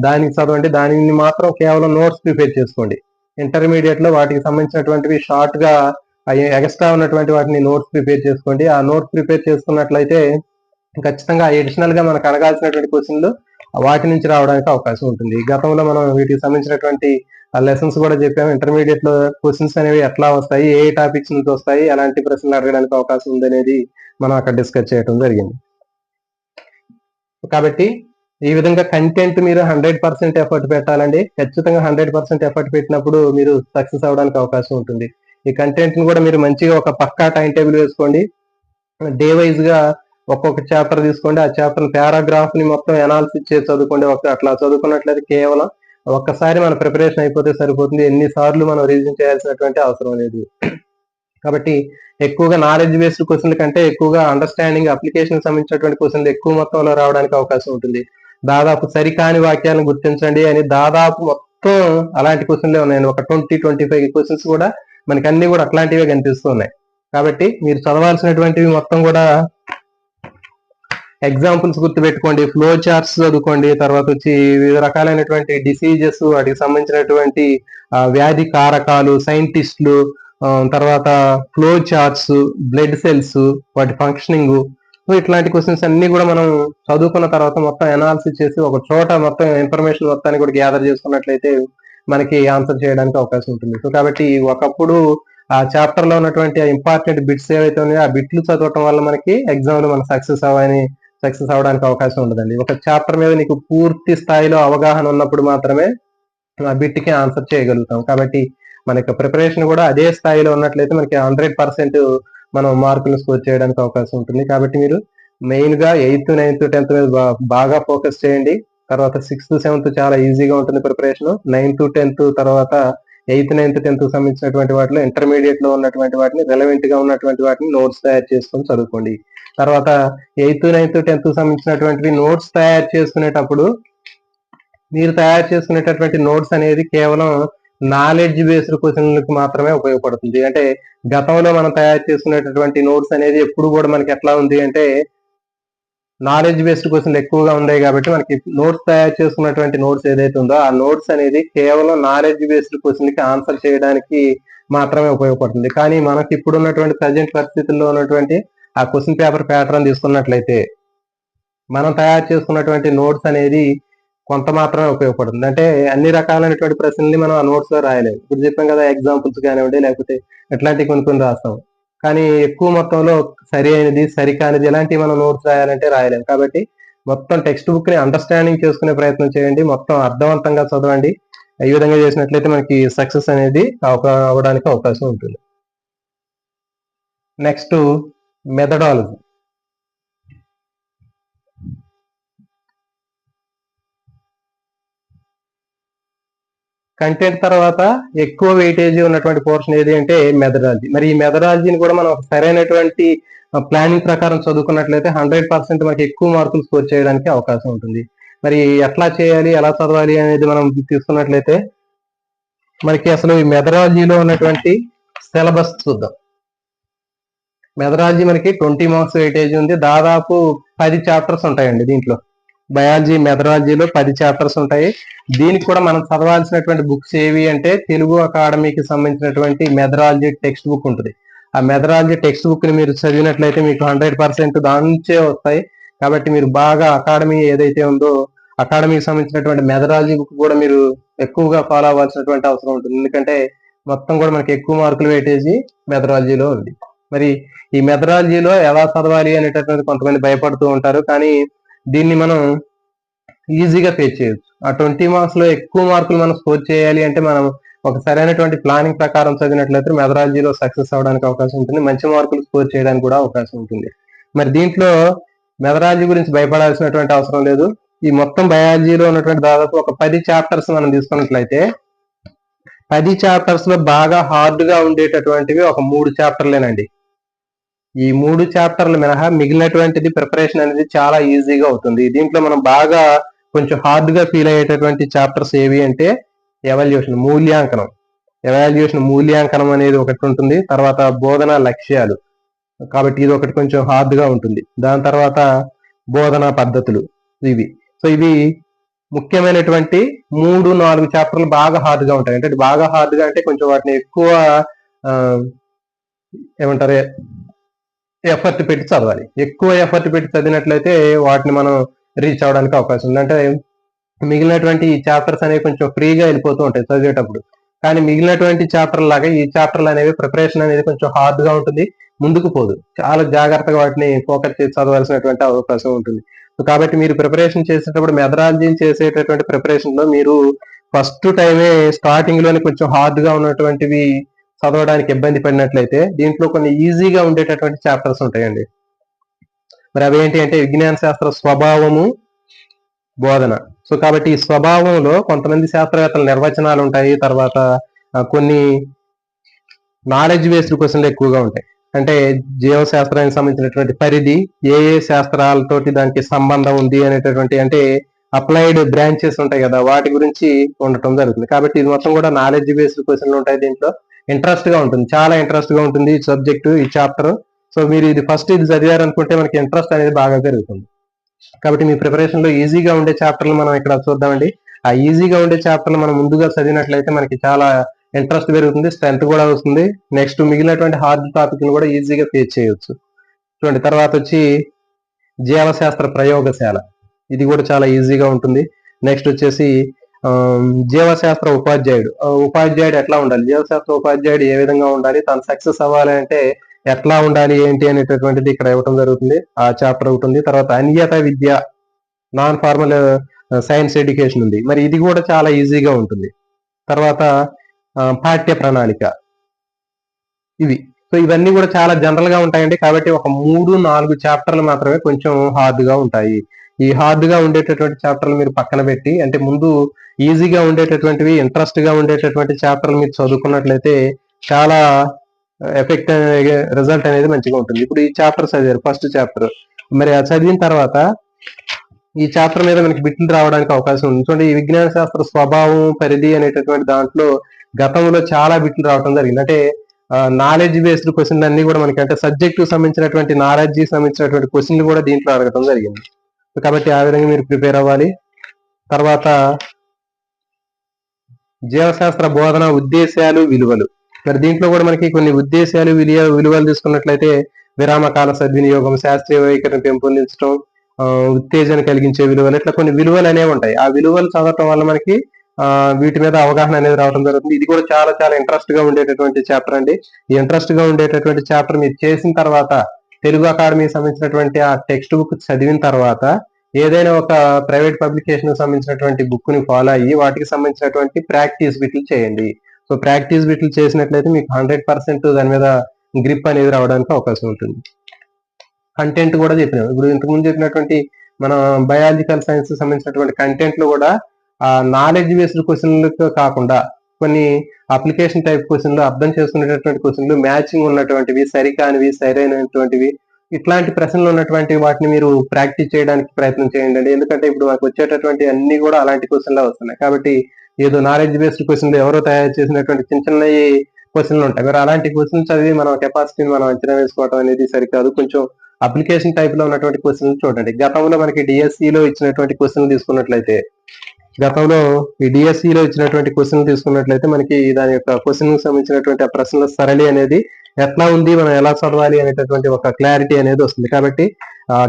దానికి చదవండి. దానిని మాత్రం కేవలం నోట్స్ ప్రిపేర్ చేసుకోండి. ఇంటర్మీడియట్ లో వాటికి సంబంధించినటువంటివి షార్ట్ గా ఎక్స్ట్రా ఉన్నటువంటి వాటిని నోట్స్ ప్రిపేర్ చేసుకోండి. ఆ నోట్స్ ప్రిపేర్ చేసుకున్నట్లయితే ఖచ్చితంగా అడిషనల్ గా మనకు అడగాల్సినటువంటి క్వశ్చన్లు వాటి నుంచి రావడానికి అవకాశం ఉంటుంది. గతంలో మనం వీటికి సంబంధించినటువంటి లెసన్స్ కూడా చెప్పాము. ఇంటర్మీడియట్ లో క్వశ్చన్స్ అనేవి ఎట్లా వస్తాయి, ఏ టాపిక్స్ నుంచి వస్తాయి, ఎలాంటి ప్రశ్నలు అడగడానికి అవకాశం ఉంది అనేది మనం అక్కడ డిస్కస్ చేయడం జరిగింది. కాబట్టి ఈ విధంగా కంటెంట్ మీరు 100% ఎఫర్ట్ పెట్టాలండి. ఖచ్చితంగా 100% ఎఫర్ట్ పెట్టినప్పుడు మీరు సక్సెస్ అవడానికి అవకాశం ఉంటుంది. ఈ కంటెంట్ ని కూడా మీరు మంచిగా ఒక పక్కా టైం టేబుల్ వేసుకోండి. డే వైజ్ గా ఒక్కొక్క చాప్టర్ తీసుకోండి. ఆ చాప్టర్ పారాగ్రాఫ్ ని మొత్తం అనాలిసిస్ చేసి చదువుకోండి. అట్లా చదువుకున్నట్లయితే కేవలం ఒక్కసారి మన ప్రిపరేషన్ అయిపోతే సరిపోతుంది. ఎన్నిసార్లు మనం రివిజన్ చేయాల్సినటువంటి అవసరం లేదు. కాబట్టి ఎక్కువగా నాలెడ్జ్ బేస్డ్ క్వశ్చన్ల కంటే ఎక్కువగా అండర్స్టాండింగ్ అప్లికేషన్ సంబంధించినటువంటి క్వశ్చన్లు ఎక్కువ మొత్తంలో రావడానికి అవకాశం ఉంటుంది. దాదాపు సరికాని వాక్యాలను గుర్తించండి అని దాదాపు మొత్తం అలాంటి క్వశ్చన్లే ఉన్నాయండి. ఒక 20-25 క్వశ్చన్స్ కూడా మనకి అన్ని కూడా అట్లాంటివే కనిపిస్తూ ఉన్నాయి. కాబట్టి మీరు చదవాల్సినటువంటివి మొత్తం కూడా ఎగ్జాంపుల్స్ గుర్తుపెట్టుకోండి, ఫ్లో చార్ట్స్ చదువుకోండి, తర్వాత వచ్చి వివిధ రకాలైనటువంటి డిసీజెస్, వాటికి సంబంధించినటువంటి వ్యాధి కారకాలు, సైంటిస్టులు, తర్వాత ఫ్లో చార్ట్స్, బ్లడ్ సెల్స్, వాటి ఫంక్షనింగ్, ఇట్లాంటి క్వశ్చన్స్ అన్ని కూడా మనం చదువుకున్న తర్వాత మొత్తం అనాలిసిస్ చేసి ఒక చోట మొత్తం ఇన్ఫర్మేషన్ మొత్తాన్ని కూడా గ్యాదర్ చేసుకున్నట్లయితే మనకి ఆన్సర్ చేయడానికి అవకాశం ఉంటుంది. సో కాబట్టి ఒకప్పుడు ఆ చాప్టర్ లో ఉన్నటువంటి ఇంపార్టెంట్ బిట్స్ ఏవైతే ఉన్నాయో ఆ బిట్లు చదవటం వల్ల మనకి ఎగ్జామ్ లో మనం సక్సెస్ అవ్వడానికి అవకాశం ఉండదండి. ఒక చాప్టర్ మీద నీకు పూర్తి స్థాయిలో అవగాహన ఉన్నప్పుడు మాత్రమే ఆ బిట్కి ఆన్సర్ చేయగలుగుతాం. కాబట్టి మనకి ప్రిపరేషన్ కూడా అదే స్థాయిలో ఉన్నట్లయితే మనకి 100% మనం మార్కులు స్కోర్ చేయడానికి అవకాశం ఉంటుంది. కాబట్టి మీరు మెయిన్ గా 8th, 9th, 10th మీద బాగా ఫోకస్ చేయండి. తర్వాత 6th, 7th చాలా ఈజీగా ఉంటుంది ప్రిపరేషన్. 9th, 10th తర్వాత 8th, 9th, 10th సంబంధించినటువంటి వాటిలో ఇంటర్మీడియట్ లో ఉన్నటువంటి వాటిని, రెలవెంట్ గా ఉన్నటువంటి వాటిని నోట్స్ తయారు చేసుకొని చదువుకోండి. తర్వాత 8th, 9th, 10th సంబంధించినటువంటి నోట్స్ తయారు చేసుకునేటప్పుడు మీరు తయారు చేసుకునేటటువంటి నోట్స్ అనేది కేవలం నాలెడ్జ్ బేస్డ్ క్వశ్చన్లకు మాత్రమే ఉపయోగపడుతుంది. అంటే గతంలో మనం తయారు చేసుకునేటటువంటి నోట్స్ అనేది ఎప్పుడు కూడా మనకి ఎట్లా ఉంది అంటే నాలెడ్జ్ బేస్డ్ క్వశ్చన్లు ఎక్కువగా ఉన్నాయి. కాబట్టి మనకి నోట్స్ తయారు చేసుకున్నటువంటి నోట్స్ ఏదైతే ఉందో ఆ నోట్స్ అనేది కేవలం నాలెడ్జ్ బేస్డ్ క్వశ్చన్ కి ఆన్సర్ చేయడానికి మాత్రమే ఉపయోగపడుతుంది. కానీ మనకి ఇప్పుడు ఉన్నటువంటి ప్రజెంట్ పరిస్థితుల్లో ఉన్నటువంటి ఆ క్వశ్చన్ పేపర్ ప్యాటర్న్ తీసుకున్నట్లయితే మనం తయారు చేసుకున్నటువంటి నోట్స్ అనేది కొంత మాత్రమే ఉపయోగపడుతుంది. అంటే అన్ని రకాలైనటువంటి ప్రశ్నల్ని మనం ఆ నోట్స్ లో రాయలేము. ఇప్పుడు చెప్పాం కదా, ఎగ్జాంపుల్స్ కానివ్వండి, లేకపోతే ఇట్లాంటివి కొన్ని రాస్తాం. కానీ ఎక్కువ మొత్తంలో సరి అయినది, సరికానిది ఇలాంటివి మనం నోట్స్ రాయాలంటే రాయలేము. కాబట్టి మొత్తం టెక్స్ట్ బుక్ ని అండర్స్టాండింగ్ చేసుకునే ప్రయత్నం చేయండి, మొత్తం అర్థవంతంగా చదవండి. ఈ విధంగా చేసినట్లయితే మనకి సక్సెస్ అనేది అవడానికి అవకాశం ఉంటుంది. Next methodology. కంటెంట్ తర్వాత ఎక్కువ వెయిటేజ్ ఉన్నటువంటి పోర్షన్ ఏది అంటే మెథడాలజీ. మరి ఈ మెథడాలజీని కూడా మనం సరైనటువంటి ప్లానింగ్ ప్రకారం చదువుకున్నట్లయితే 100% మనకి ఎక్కువ మార్కులు స్కోర్ చేయడానికి అవకాశం ఉంటుంది. మరి ఎట్లా చేయాలి, ఎలా చదవాలి అనేది మనం తీసుకున్నట్లయితే మనకి అసలు ఈ మెథడాలజీలో ఉన్నటువంటి సిలబస్ చూద్దాం. మెథడాలజీ మనకి 20 మార్క్స్ వెయిటేజ్ ఉంది. దాదాపు 10 చాప్టర్స్ ఉంటాయండి దీంట్లో. బయాలజీ మెథడాలజీలో 10 చాప్టర్స్ ఉంటాయి. దీనికి కూడా మనం చదవాల్సినటువంటి బుక్స్ ఏవి అంటే తెలుగు అకాడమీకి సంబంధించినటువంటి మెథడాలజీ టెక్స్ట్ బుక్ ఉంటుంది. ఆ మెథడాలజీ టెక్స్ట్ బుక్ ని మీరు చదివినట్లయితే మీకు 100% దానించే వస్తాయి. కాబట్టి మీరు బాగా అకాడమీ ఏదైతే ఉందో అకాడమీకి సంబంధించినటువంటి మెథడాలజీ బుక్ కూడా మీరు ఎక్కువగా ఫాలో అవ్వాల్సినటువంటి అవసరం ఉంటుంది. ఎందుకంటే మొత్తం కూడా మనకి ఎక్కువ మార్కులు వెయిటేజీ మెథడాలజీలో ఉంది. మరి ఈ మెథడాలజీలో ఎలా చదవాలి అనేటటువంటి కొంతమంది భయపడుతూ ఉంటారు. కానీ దీన్ని మనం ఈజీగా ఫేస్ చేయొచ్చు. ఆ 20 మార్క్స్ లో ఎక్కువ మార్కులు మనం స్కోర్ చేయాలి అంటే మనం ఒక సరైనటువంటి ప్లానింగ్ ప్రకారం చదివినట్లయితే మెథడాలజీలో సక్సెస్ అవడానికి అవకాశం ఉంటుంది, మంచి మార్కులు స్కోర్ చేయడానికి కూడా అవకాశం ఉంటుంది. మరి దీంట్లో మెథడాలజీ గురించి భయపడాల్సినటువంటి అవసరం లేదు. ఈ మొత్తం బయాలజీలో ఉన్నటువంటి దాదాపు ఒక 10 చాప్టర్స్ మనం తీసుకున్నట్లయితే 10 చాప్టర్స్ లో బాగా హార్డ్ గా ఉండేటటువంటివి ఒక 3 చాప్టర్లేనండి. ఈ 3 చాప్టర్లు మినహా మిగిలినటువంటిది ప్రిపరేషన్ అనేది చాలా ఈజీగా అవుతుంది. దీంట్లో మనం బాగా కొంచెం హార్డ్ గా ఫీల్ అయ్యేటటువంటి చాప్టర్స్ ఏవి అంటే ఎవాల్యుయేషన్, మూల్యాంకనం అనేది ఒకటి ఉంటుంది. తర్వాత బోధనా లక్ష్యాలు, కాబట్టి ఇది ఒకటి కొంచెం హార్డ్ గా ఉంటుంది. దాని తర్వాత బోధనా పద్ధతులు, ఇవి. సో ఇవి ముఖ్యమైనటువంటి 3-4 చాప్టర్లు బాగా హార్డ్ గా ఉంటాయి. అంటే బాగా హార్డ్ గా అంటే కొంచెం వాటిని ఎక్కువ ఏమంటారు ఎఫర్ట్ పెట్టి చదవాలి. ఎక్కువ ఎఫర్ట్ పెట్టి చదివినట్లయితే వాటిని మనం రీచ్ అవడానికి అవకాశం ఉంది. అంటే మిగిలినటువంటి ఈ చాప్టర్స్ అనేవి కొంచెం ఫ్రీగా వెళ్ళిపోతూ ఉంటాయి చదివేటప్పుడు. కానీ మిగిలినటువంటి చాప్టర్ లాగా ఈ చాప్టర్లు అనేవి ప్రిపరేషన్ అనేది కొంచెం హార్డ్ గా ఉంటుంది, ముందుకు పోదు. చాలా జాగ్రత్తగా వాటిని ఫోకస్ చేసి చదవాల్సినటువంటి అవకాశం ఉంటుంది. కాబట్టి మీరు ప్రిపరేషన్ చేసేటప్పుడు మెథడాలజీ చేసేటటువంటి ప్రిపరేషన్ లో మీరు ఫస్ట్ టైమే స్టార్టింగ్ లోనే కొంచెం హార్డ్ గా ఉన్నటువంటివి చదవడానికి ఇబ్బంది పడినట్లయితే దీంట్లో కొన్ని ఈజీగా ఉండేటటువంటి చాప్టర్స్ ఉంటాయండి. మరి అవి ఏంటి అంటే విజ్ఞాన శాస్త్ర స్వభావము, బోధన. సో కాబట్టి ఈ స్వభావంలో కొంతమంది శాస్త్రవేత్తల నిర్వచనాలు ఉంటాయి. తర్వాత కొన్ని నాలెడ్జ్ బేస్డ్ క్వశ్చన్లు ఎక్కువగా ఉంటాయి. అంటే జీవశాస్త్రానికి సంబంధించినటువంటి పరిధి ఏ ఏ శాస్త్రాలతోటి దానికి సంబంధం ఉంది అనేటటువంటి, అంటే అప్లైడ్ బ్రాంచెస్ ఉంటాయి కదా, వాటి గురించి ఉండటం జరుగుతుంది. కాబట్టి ఇది మొత్తం కూడా నాలెడ్జ్ బేస్డ్ క్వశ్చన్లు ఉంటాయి. దీంట్లో ఇంట్రెస్ట్ గా ఉంటుంది, చాలా ఇంట్రెస్ట్ గా ఉంటుంది ఈ సబ్జెక్టు, ఈ చాప్టర్. సో మీరు ఇది ఫస్ట్ ఇది చదివారనుకుంటే మనకి ఇంట్రెస్ట్ అనేది బాగా పెరుగుతుంది. కాబట్టి మీ ప్రిపరేషన్ లో ఈజీగా ఉండే చాప్టర్లు మనం ఇక్కడ చూద్దామండి. ఆ ఈజీగా ఉండే చాప్టర్లు మనం ముందుగా చదివినట్లయితే మనకి చాలా ఇంట్రెస్ట్ పెరుగుతుంది, స్ట్రెంత్ కూడా వస్తుంది. నెక్స్ట్ మిగిలినటువంటి హార్డ్ టాపిక్ కూడా ఈజీగా ఫేస్ చేయొచ్చు. చూడండి, తర్వాత వచ్చి జీవశాస్త్ర ప్రయోగశాల, ఇది కూడా చాలా ఈజీగా ఉంటుంది. నెక్స్ట్ వచ్చేసి జీవశాస్త్ర ఉపాధ్యాయుడు, ఉపాధ్యాయుడు ఎట్లా ఉండాలి, జీవశాస్త్ర ఉపాధ్యాయుడు ఏ విధంగా ఉండాలి, తను సక్సెస్ అవ్వాలి అంటే ఎట్లా ఉండాలి ఏంటి అనేటటువంటిది ఇక్కడ ఇవ్వడం జరుగుతుంది. ఆ చాప్టర్ ఉంటుంది. తర్వాత అన్యత విద్య, నాన్ ఫార్మల్ సైన్స్ ఎడ్యుకేషన్ ఉంది, మరి ఇది కూడా చాలా ఈజీగా ఉంటుంది. తర్వాత పాఠ్య ప్రణాళిక, ఇవి. సో ఇవన్నీ కూడా చాలా జనరల్ గా ఉంటాయండి. కాబట్టి ఒక 3-4 చాప్టర్లు మాత్రమే కొంచెం హార్డ్ గా ఉంటాయి. ఈ హార్డ్ గా ఉండేటటువంటి చాప్టర్లు మీరు పక్కన పెట్టి, అంటే ముందు ఈజీగా ఉండేటటువంటివి, ఇంట్రెస్ట్ గా ఉండేటటువంటి చాప్టర్లు మీరు చదువుకున్నట్లయితే చాలా ఎఫెక్ట్ రిజల్ట్ అనేది మంచిగా ఉంటుంది. ఇప్పుడు ఈ చాప్టర్ చదివారు, ఫస్ట్ చాప్టర్, మరి అది చదివిన తర్వాత ఈ చాప్టర్ మీద మనకి బిట్లు రావడానికి అవకాశం ఉంది. చూడండి, ఈ విజ్ఞాన శాస్త్ర స్వభావం పరిధి అనేటటువంటి దాంట్లో గతంలో చాలా బిట్లు రావడం జరిగింది. అంటే నాలెడ్జ్ బేస్డ్ క్వశ్చన్లు అన్ని కూడా మనకి, అంటే సబ్జెక్ట్ సంబంధించినటువంటి నాలెడ్జ్ సంబంధించినటువంటి క్వశ్చన్లు కూడా దీంట్లో అడగడం జరిగింది. కాబట్టి ఆ విధంగా మీరు ప్రిపేర్ అవ్వాలి. తర్వాత జీవశాస్త్ర బోధన ఉద్దేశాలు, విలువలు, మరి దీంట్లో కూడా మనకి కొన్ని ఉద్దేశాలు, విలువలు తీసుకున్నట్లయితే విరామకాల సద్వినియోగం, శాస్త్రీయ వైఖరిని పెంపొందించడం, ఉత్తేజన కలిగించే విలువలు, ఇట్లా కొన్ని విలువలు అనేవి ఉంటాయి. ఆ విలువలు చదవటం వల్ల మనకి వీటి మీద అవగాహన అనేది రావడం జరుగుతుంది. ఇది కూడా చాలా చాలా ఇంట్రెస్ట్ గా ఉండేటటువంటి చాప్టర్ అండి. ఈ ఇంట్రెస్ట్ గా ఉండేటటువంటి చాప్టర్ మీరు చేసిన తర్వాత, తెలుగు అకాడమీ సంబంధించినటువంటి ఆ టెక్స్ట్ బుక్ చదివిన తర్వాత ఏదైనా ఒక ప్రైవేట్ పబ్లికేషన్ సంబంధించినటువంటి బుక్ ని ఫాలో అయ్యి వాటికి సంబంధించినటువంటి ప్రాక్టీస్ బిట్లు చేయండి. సో ప్రాక్టీస్ బిట్లు చేసినట్లయితే మీకు 100% దాని మీద గ్రిప్ అనేది రావడానికి అవకాశం ఉంటుంది. కంటెంట్ కూడా చెప్పినాం, ఇప్పుడు ఇంతకుముందు చెప్పినటువంటి మన బయాలజికల్ సైన్స్ సంబంధించినటువంటి కంటెంట్ లో కూడా నాలెడ్జ్ బేస్డ్ క్వశ్చన్లకు కాకుండా కొన్ని అప్లికేషన్ టైప్ క్వశ్చన్లు, అర్థం చేసుకునేటటువంటి క్వశ్చన్లు, మ్యాచింగ్ ఉన్నటువంటివి, సరికానివి, సరైనటువంటివి, ఇట్లాంటి ప్రశ్నలు ఉన్నటువంటి వాటిని మీరు ప్రాక్టీస్ చేయడానికి ప్రయత్నం చేయండి. ఎందుకంటే ఇప్పుడు మాకు వచ్చేటటువంటి అన్ని కూడా అలాంటి క్వశ్చన్లే వస్తున్నాయి. కాబట్టి ఏదో నాలెడ్జ్ బేస్డ్ క్వశ్చన్లు ఎవరో తయారు చేసినటువంటి చిన్న చిన్న క్వశ్చన్లు ఉంటాయి, మరి అలాంటి క్వశ్చన్స్ చదివి మన కెపాసిటీని మనం అంచనా వేసుకోవడం అనేది సరికాదు. కొంచెం అప్లికేషన్ టైప్ లో ఉన్నటువంటి క్వశ్చన్లు చూడండి. గతంలో మనకి డిఎస్సిలో ఇచ్చినటువంటి క్వశ్చన్లు తీసుకున్నట్లయితే, గతంలో ఈ డిఎస్సిలో ఇచ్చినటువంటి క్వశ్చన్లు తీసుకున్నట్లయితే మనకి దాని యొక్క క్వశ్చన్ సంబంధించినటువంటి ఆ ప్రశ్నల సరళి అనేది ఎట్లా ఉంది, మనం ఎలా చదవాలి అనేటటువంటి ఒక క్లారిటీ అనేది వస్తుంది. కాబట్టి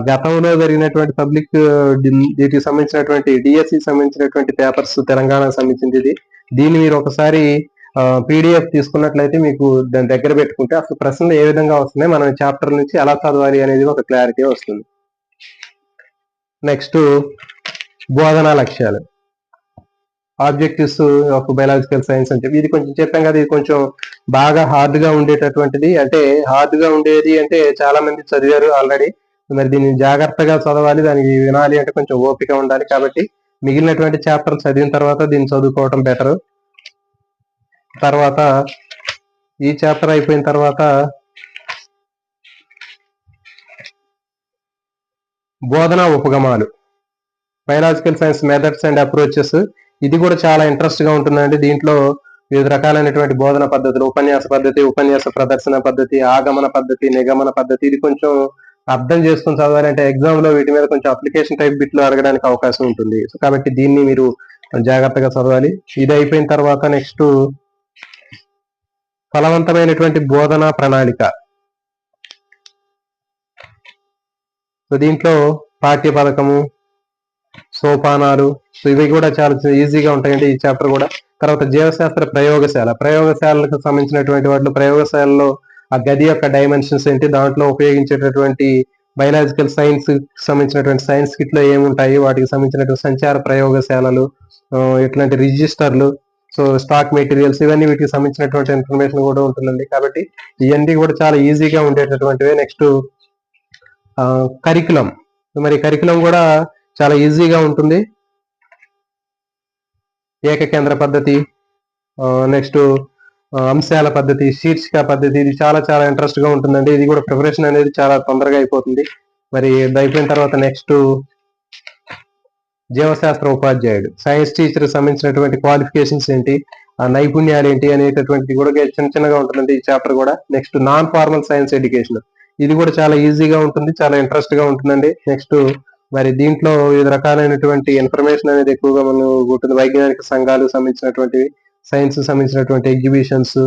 గతంలో జరిగినటువంటి పబ్లిక్ వీటికి సంబంధించినటువంటి డిఎస్సి సంబంధించినటువంటి పేపర్స్ తెలంగాణకు సంబంధించింది ఇది. దీన్ని మీరు ఒకసారి పీడిఎఫ్ తీసుకున్నట్లయితే మీకు దాని దగ్గర పెట్టుకుంటే అసలు ప్రశ్నలు ఏ విధంగా వస్తున్నాయి, మనం చాప్టర్ నుంచి ఎలా చదవాలి అనేది ఒక క్లారిటీ వస్తుంది. నెక్స్ట్ బోధనా లక్ష్యాలు, ఆబ్జెక్టివ్స్ ఆఫ్ బయాలజికల్ సైన్స్ అని చెప్పి ఇది కొంచెం చెప్పాం కదా, ఇది కొంచెం బాగా హార్డ్ గా ఉండేటటువంటిది. అంటే హార్డ్ గా ఉండేది అంటే చాలా మంది చదివారు ఆల్రెడీ, మరి దీన్ని జాగ్రత్తగా చదవాలి, దానికి వినాలి అంటే కొంచెం ఓపిక ఉండాలి. కాబట్టి మిగిలినటువంటి చాప్టర్ చదివిన తర్వాత దీన్ని చదువుకోవడం బెటర్. తర్వాత ఈ చాప్టర్ అయిపోయిన తర్వాత బోధనా ఉపగమాలు, biological science methods and approaches, ఇది కూడా చాలా ఇంట్రెస్ట్ గా ఉంటుందండి. దీంట్లో వివిధ రకాలైనటువంటి బోధన పద్ధతులు, ఉపన్యాస పద్ధతి, ఉపన్యాస ప్రదర్శన పద్ధతి, ఆగమన పద్ధతి, నిగమన పద్ధతి, ఇది కొంచెం అర్థం చేసుకుని చదవాలంటే ఎగ్జామ్ లో వీటి మీద కొంచెం అప్లికేషన్ టైప్ బిట్లు అడగడానికి అవకాశం ఉంటుంది. సో కాబట్టి దీన్ని మీరు జాగ్రత్తగా చదవాలి. ఇది అయిపోయిన తర్వాత నెక్స్ట్ ఫలవంతమైనటువంటి బోధనా ప్రణాళిక. సో దీంట్లో పాఠ్య పథకము, సోపానాలు, సో ఇవి కూడా చాలా ఈజీగా ఉంటాయండి ఈ చాప్టర్ కూడా. తర్వాత జీవశాస్త్ర ప్రయోగశాల, ప్రయోగశాలకు సంబంధించినటువంటి వాటిలో ప్రయోగశాలలో ఆ గది యొక్క డైమెన్షన్స్ ఏంటి, దాంట్లో ఉపయోగించేటటువంటి బయాలజికల్ సైన్స్ సంబంధించినటువంటి సైన్స్ కిట్ లో ఏముంటాయి, వాటికి సంబంధించినటువంటి సంచార ప్రయోగశాలలు, ఇట్లాంటి రిజిస్టర్లు, సో స్టాక్ మెటీరియల్స్, ఇవన్నీ వీటికి సంబంధించినటువంటి ఇన్ఫర్మేషన్ కూడా ఉంటుందండి. కాబట్టి ఇవన్నీ కూడా చాలా ఈజీగా ఉండేటటువంటివి. నెక్స్ట్ కరికులం, మరి కరికులం కూడా చాలా ఈజీగా ఉంటుంది. ఏకకేంద్ర పద్ధతి, నెక్స్ట్ అంశాల పద్ధతి, శీర్షిక పద్ధతి, ఇది చాలా చాలా ఇంట్రెస్ట్ గా ఉంటుందండి. ఇది కూడా ప్రిపరేషన్ అనేది చాలా తొందరగా అయిపోతుంది. మరి ఇది అయిపోయిన తర్వాత నెక్స్ట్ జీవశాస్త్ర ఉపాధ్యాయుడు, సైన్స్ టీచర్ సంబంధించినటువంటి క్వాలిఫికేషన్స్ ఏంటి, ఆ నైపుణ్యాలు ఏంటి అనేటటువంటిది కూడా చిన్న చిన్నగా ఉంటుందండి ఈ చాప్టర్ కూడా. Next non formal science education, ఇది కూడా చాలా ఈజీగా ఉంటుంది, చాలా ఇంట్రెస్ట్ గా ఉంటుందండి. నెక్స్ట్ మరి దీంట్లో వివిధ రకాలైనటువంటి ఇన్ఫర్మేషన్ అనేది ఎక్కువగా మనం ఉంటుంది. వైజ్ఞానిక సంఘాలు సంబంధించినటువంటివి, సైన్స్ సంబంధించినటువంటి ఎగ్జిబిషన్స్,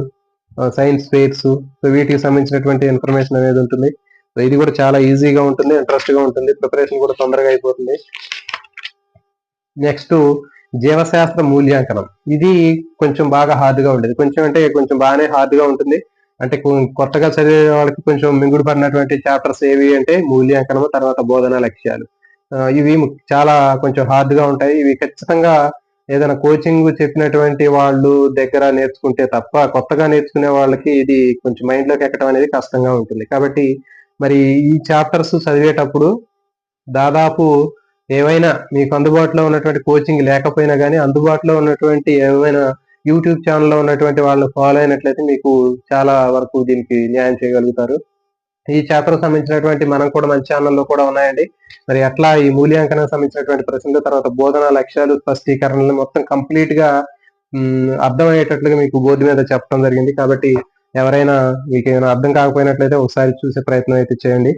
సైన్స్ ఫెయిర్స్, సో వీటికి సంబంధించినటువంటి ఇన్ఫర్మేషన్ అనేది ఉంటుంది. సో ఇది కూడా చాలా ఈజీగా ఉంటుంది, ఇంట్రెస్ట్ గా ఉంటుంది, ప్రిపరేషన్ కూడా తొందరగా అయిపోతుంది. నెక్స్ట్ జీవశాస్త్ర మూల్యాంకనం, ఇది కొంచెం బాగా హార్డ్ గా ఉండేది. కొంచెం అంటే కొంచెం బాగానే హార్డ్ గా ఉంటుంది. అంటే కొత్తగా చదివే వాళ్ళకి కొంచెం మింగుడు పడినటువంటి చాప్టర్స్ ఏవి అంటే మూల్యాంకనం, తర్వాత బోధనా లక్ష్యాలు. ఇవి చాలా కొంచెం హార్డ్ గా ఉంటాయి. ఇవి ఖచ్చితంగా ఏదైనా కోచింగ్ చెప్పినటువంటి వాళ్ళు దగ్గర నేర్చుకుంటే తప్ప కొత్తగా నేర్చుకునే వాళ్ళకి ఇది కొంచెం మైండ్ లోకి ఎక్కడం అనేది కష్టంగా ఉంటుంది. కాబట్టి మరి ఈ చాప్టర్స్ చదివేటప్పుడు దాదాపు ఏవైనా మీకు అందుబాటులో ఉన్నటువంటి కోచింగ్ లేకపోయినా కానీ అందుబాటులో ఉన్నటువంటి ఏవైనా యూట్యూబ్ ఛానల్లో ఉన్నటువంటి వాళ్ళని ఫాలో అయినట్లయితే మీకు చాలా వరకు దీనికి న్యాయం చేయగలుగుతారు. ఈ చాప్టర్ సంబంధించినటువంటి మనం కూడా మన ఛానల్లో కూడా ఉన్నాయండి. మరి అట్లా ఈ మూల్యాంకనం సంబంధించినటువంటి ప్రశ్నలు, తర్వాత బోధనా లక్ష్యాలు, స్పష్టీకరణలు మొత్తం కంప్లీట్ గా అర్థమయ్యేటట్లుగా మీకు బోర్డు మీద చెప్పడం జరిగింది. కాబట్టి ఎవరైనా మీకు ఏమైనా అర్థం కాకపోయినట్లయితే ఒకసారి చూసే ప్రయత్నం అయితే చేయండి.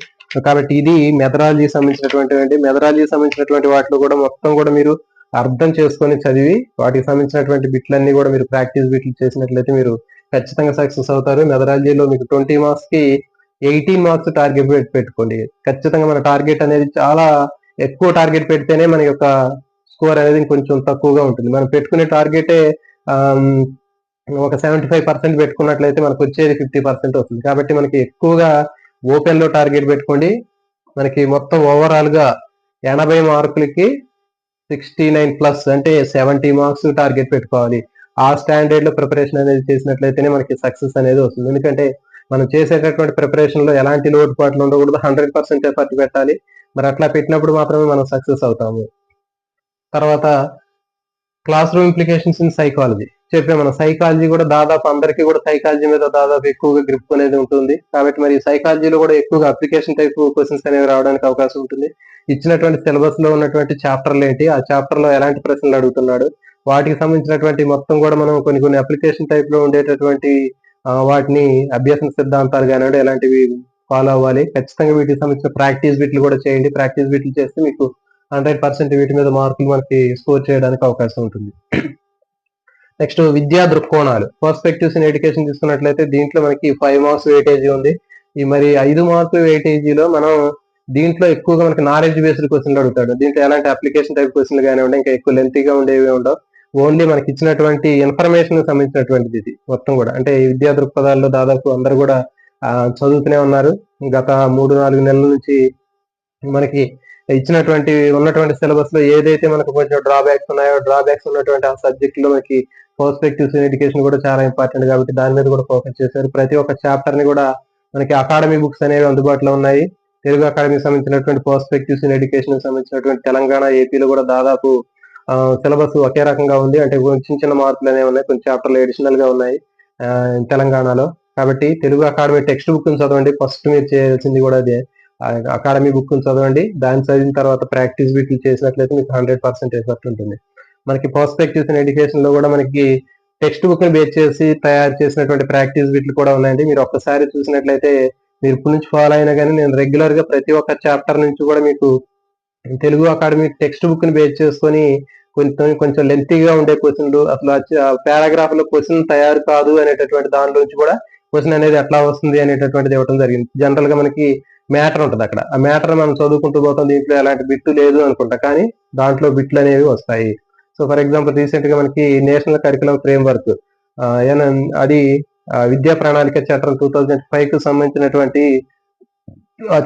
కాబట్టి ఇది మెథడాలజీ సంబంధించినటువంటి వాటిలో కూడా మొత్తం కూడా మీరు అర్థం చేసుకొని చదివి వాటికి సంబంధించినటువంటి బిట్లన్నీ కూడా మీరు ప్రాక్టీస్ బిట్లు చేసినట్లయితే మీరు ఖచ్చితంగా సక్సెస్ అవుతారు. మెథడాలజీలో మీకు 20 మార్క్స్ కి 18 మార్క్స్ టార్గెట్ పెట్టుకోండి. ఖచ్చితంగా మన టార్గెట్ అనేది చాలా ఎక్కువ టార్గెట్ పెడితేనే మన యొక్క స్కోర్ అనేది కొంచెం తక్కువగా ఉంటుంది. మనం పెట్టుకునే టార్గెటే ఒక 75% పెట్టుకున్నట్లయితే మనకు వచ్చేది 50% వస్తుంది. కాబట్టి మనకి ఎక్కువగా ఓపెన్ లో టార్గెట్ పెట్టుకోండి. మనకి మొత్తం ఓవరాల్ గా 80 మార్కులకి 69 ప్లస్ అంటే 70 మార్క్స్ టార్గెట్ పెట్టుకోవాలి. ఆ స్టాండర్డ్ లో ప్రిపరేషన్ అనేది చేసినట్లయితేనే మనకి సక్సెస్ అనేది వస్తుంది. ఎందుకంటే మనం చేసేటటువంటి ప్రిపరేషన్ లో ఎలాంటి లోటుపాట్లు ఉండకూడదు, 100% ఎఫర్ట్ పెట్టాలి. మరి అట్లా పెట్టినప్పుడు మాత్రమే మనం సక్సెస్ అవుతాము. తర్వాత class room implications in psychology చెప్పాము. మన సైకాలజీ కూడా దాదాపు అందరికీ కూడా సైకాలజీ మీద దాదాపు ఎక్కువగా గ్రిప్ అనేది ఉంటుంది. కాబట్టి మరి సైకాలజీలో కూడా ఎక్కువగా అప్లికేషన్ టైప్ క్వశ్చన్స్ అనేవి రావడానికి అవకాశం ఉంటుంది. ఇచ్చినటువంటి సిలబస్ లో ఉన్నటువంటి చాప్టర్లు ఏంటి, ఆ చాప్టర్ లో ఎలాంటి ప్రశ్నలు అడుగుతున్నాడు, వాటికి సంబంధించినటువంటి మొత్తం కూడా మనం కొన్ని అప్లికేషన్ టైప్ లో ఉండేటటువంటి వాటిని అభ్యసన సిద్ధాంతాలు కానివ్వండి ఎలాంటివి ఫాలో అవ్వాలి. ఖచ్చితంగా వీటికి సంబంధించిన ప్రాక్టీస్ బిట్లు కూడా చేయండి. ప్రాక్టీస్ బిట్లు చేస్తే మీకు 100% వీటి మీద మార్కులు మనకి స్కోర్ చేయడానికి అవకాశం ఉంటుంది. నెక్స్ట్ విద్యా దృక్కోణాలు, పర్స్పెక్టివ్స్ ఇన్ ఎడ్యుకేషన్ తీసుకున్నట్లయితే దీంట్లో మనకి 5 మార్క్స్ వెయిటేజీ ఉంది. ఈ మరి 5 మార్కుల వెయిటేజీలో మనం దీంట్లో ఎక్కువగా మనకి నాలెడ్జ్ బేస్డ్ క్వశ్చన్లు అడుగుతాడు. దీంట్లో ఎలాంటి అప్లికేషన్ టైప్ క్వశ్చన్లు కానివ్వండి ఇంకా ఎక్కువ లెంతీగా ఉండేవి ఉండవు. ఓన్లీ మనకి ఇచ్చినటువంటి ఇన్ఫర్మేషన్ సంబంధించినటువంటిది ఇది మొత్తం కూడా. అంటే ఈ విద్యా దృక్పథాల్లో దాదాపు అందరు కూడా చదువుతూనే ఉన్నారు. గత 3-4 నెలల నుంచి మనకి ఉన్నటువంటి సిలబస్ లో ఏదైతే మనకు కొంచెం డ్రాబ్యాక్స్ ఉన్నాయో డ్రాబ్యాక్స్ ఉన్నటువంటి ఆ సబ్జెక్ట్ లో మనకి పర్స్పెక్టివ్స్ ఇన్ ఎడ్యుకేషన్ కూడా చాలా ఇంపార్టెంట్ కాబట్టి దాని మీద కూడా ఫోకస్ చేశారు. ప్రతి ఒక్క చాప్టర్ ని కూడా మనకి అకాడమీ బుక్స్ అనేవి అందుబాటులో ఉన్నాయి. తెలుగు అకాడమీకి సంబంధించినటువంటి పర్స్పెక్టివ్స్ ఇన్ ఎడ్యుకేషన్ సంబంధించినటువంటి తెలంగాణ, ఏపీలో కూడా దాదాపు సిలబస్ ఒకే రకంగా ఉంది. అంటే చిన్న చిన్న మార్పులు అనేవి ఉన్నాయి, కొన్ని చాప్టర్లు అడిషనల్ గా ఉన్నాయి తెలంగాణలో. కాబట్టి తెలుగు అకాడమీ టెక్స్ట్ బుక్ చదవండి. ఫస్ట్ మీరు చేయాల్సింది కూడా అదే, అకాడమీ బుక్ చదవండి. దాన్ని చదివిన తర్వాత ప్రాక్టీస్ బిట్లు చేసినట్లయితే మీకు 100% ఎఫర్ట్ ఉంటుంది. మనకి పర్స్పెక్టివ్స్ ఇన్ ఎడ్యుకేషన్ లో కూడా మనకి టెక్స్ట్ బుక్ ని బేస్ చేసి తయారు చేసినటువంటి ప్రాక్టీస్ బిట్లు కూడా ఉన్నాయండి. మీరు ఒక్కసారి చూసినట్లయితే మీరు ఇప్పటి నుంచి ఫాలో అయినా కానీ నేను రెగ్యులర్ గా ప్రతి ఒక్క చాప్టర్ నుంచి కూడా మీకు తెలుగు అకాడమీ టెక్స్ట్ బుక్ ని బేస్ చేసుకొని కొంచెం లెంతీగా ఉండే క్వశ్చన్లు, అసలు పారాగ్రాఫ్ లో క్వశ్చన్ తయారు కాదు అనేటటువంటి దానిలో నుంచి కూడా క్వశ్చన్ అనేది ఎట్లా వస్తుంది అనేటటువంటిది ఇవ్వడం జరిగింది. జనరల్ గా మనకి మ్యాటర్ ఉంటుంది అక్కడ, ఆ మ్యాటర్ మనం చదువుకుంటూ పోతాం, దీంట్లో ఎలాంటి బిట్టు లేదు అనుకుంటా, కానీ దాంట్లో బిట్లు అనేవి వస్తాయి. సో ఫర్ ఎగ్జాంపుల్ రీసెంట్ గా మనకి నేషనల్ కరికులం ఫ్రేమ్ వర్క్ అది విద్యా ప్రణాళిక చట్టం 2005 కు సంబంధించినటువంటి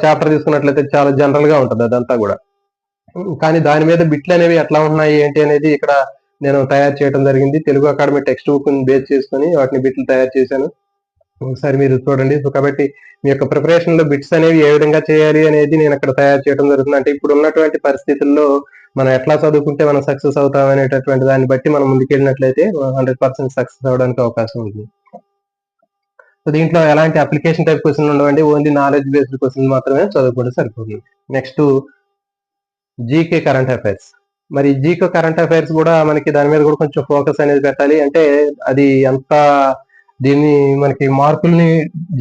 చాప్టర్ తీసుకున్నట్లయితే చాలా జనరల్ గా ఉంటుంది అదంతా కూడా. కానీ దాని మీద బిట్లు అనేవి ఎట్లా ఉన్నాయి ఏంటి అనేది ఇక్కడ నేను తయారు చేయడం జరిగింది. Telugu academy text book base చేసుకొని వాటిని బిట్లు తయారు చేశాను. ఒకసారి మీరు చూడండి. సో కాబట్టి మీ యొక్క ప్రిపరేషన్ లో బిట్స్ అనేవి ఏ విధంగా చేయాలి అనేది నేను అక్కడ తయారు చేయడం జరుగుతుంది. అంటే ఇప్పుడు ఉన్నటువంటి పరిస్థితుల్లో మనం ఎట్లా చదువుకుంటే మనం సక్సెస్ అవుతాం అనేటటువంటి దాన్ని బట్టి మనం ముందుకెళ్ళినట్లయితే 100% సక్సెస్ అవడానికి అవకాశం ఉంటుంది. సో దీంట్లో ఎలాంటి అప్లికేషన్ టైప్ క్వశ్చన్ ఉండవండి, ఓన్లీ నాలెడ్జ్ బేస్డ్ క్వశ్చన్ మాత్రమే చదువుకుంటే సరిపోతుంది. Next GK current affairs. మరి జీకే కరెంట్ అఫైర్స్ కూడా మనకి దాని మీద కూడా కొంచెం ఫోకస్ అనేది పెట్టాలి. అంటే అది ఎంత దీన్ని మనకి మార్కుల్ని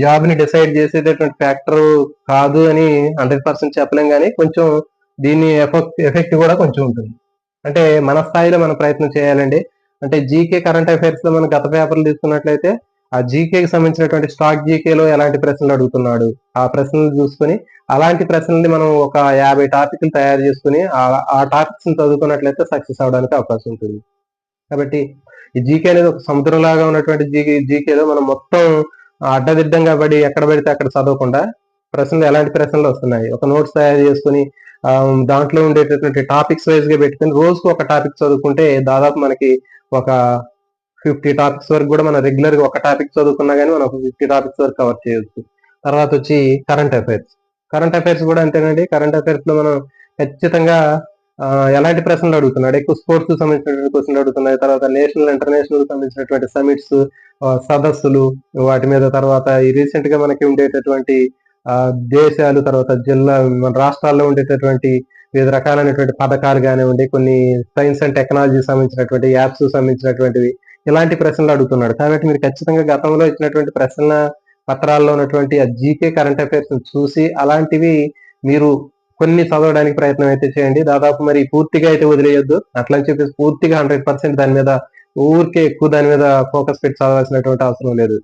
జాబ్ని డిసైడ్ చేసేటటువంటి ఫ్యాక్టర్ కాదు అని 100% చెప్పలేం, కానీ కొంచెం దీని ఎఫెక్ట్ కూడా కొంచెం ఉంటుంది. అంటే మన స్థాయిలో మనం ప్రయత్నం చేయాలండి. అంటే జీకే కరెంట్ అఫైర్స్ లో మనం గత పేపర్లు తీసుకున్నట్లయితే ఆ జీకేకి సంబంధించినటువంటి స్టాక్ జీకేలో ఎలాంటి ప్రశ్నలు అడుగుతున్నాడు, ఆ ప్రశ్నలు చూసుకొని అలాంటి ప్రశ్నల్ని మనం ఒక 50 టాపిక్లు తయారు చేసుకుని ఆ టాపిక్స్ చదువుకున్నట్లయితే సక్సెస్ అవడానికి అవకాశం ఉంటుంది. కాబట్టి ఈ జీకే అనేది ఒక సముద్రం లాగా ఉన్నటువంటి జీకేలో మనం మొత్తం అడ్డదిడ్డంగా పడి ఎక్కడ పడితే అక్కడ చదవకుండా ప్రశ్నలు ఎలాంటి ప్రశ్నలు వస్తున్నాయి ఒక నోట్స్ తయారు చేసుకుని దాంట్లో ఉండేటటువంటి టాపిక్స్ వైజ్ గా పెట్టుకుని రోజుకు ఒక టాపిక్ చదువుకుంటే దాదాపు మనకి ఒక 50 టాపిక్స్ వరకు కూడా మనం రెగ్యులర్ గా ఒక టాపిక్ చదువుకున్నా కానీ మనం 50 టాపిక్స్ వరకు కవర్ చేయొచ్చు. తర్వాత వచ్చి కరెంట్ అఫైర్స్ కూడా అంతేనండి. కరెంట్ అఫైర్స్ లో మనం ఖచ్చితంగా ఎలాంటి ప్రశ్నలు అడుగుతున్నాడు, ఎక్కువ స్పోర్ట్స్ కు సంబంధించినటువంటి క్వశ్చన్లు అడుగుతున్నాయి. తర్వాత నేషనల్ ఇంటర్నేషనల్ సంబంధించినటువంటి సమిట్స్, సదస్సులు, వాటి మీద తర్వాత ఈ రీసెంట్ గా మనకి ఉండేటటువంటి దేశాలు, తర్వాత జిల్లా మన రాష్ట్రాల్లో ఉండేటటువంటి వివిధ రకాలైనటువంటి పథకాలు కానివ్వండి, కొన్ని సైన్స్ అండ్ టెక్నాలజీ సంబంధించినటువంటి యాప్స్ సంబంధించినటువంటివి, ఇలాంటి ప్రశ్నలు అడుగుతున్నాడు. కాబట్టి మీరు ఖచ్చితంగా గతంలో ఇచ్చినటువంటి ప్రశ్న పత్రాల్లో ఉన్నటువంటి ఆ జీకే కరెంట్ అఫైర్స్ చూసి అలాంటివి మీరు కొన్ని చదవడానికి ప్రయత్నం అయితే చేయండి. దాదాపు మరి పూర్తిగా అయితే వదిలేయొద్దు. అట్లా అని చెప్పేసి పూర్తిగా 100% దాని మీద ఊరికే ఎక్కువ దాని మీద ఫోకస్ పెట్టి చదవాల్సినటువంటి అవసరం లేదు.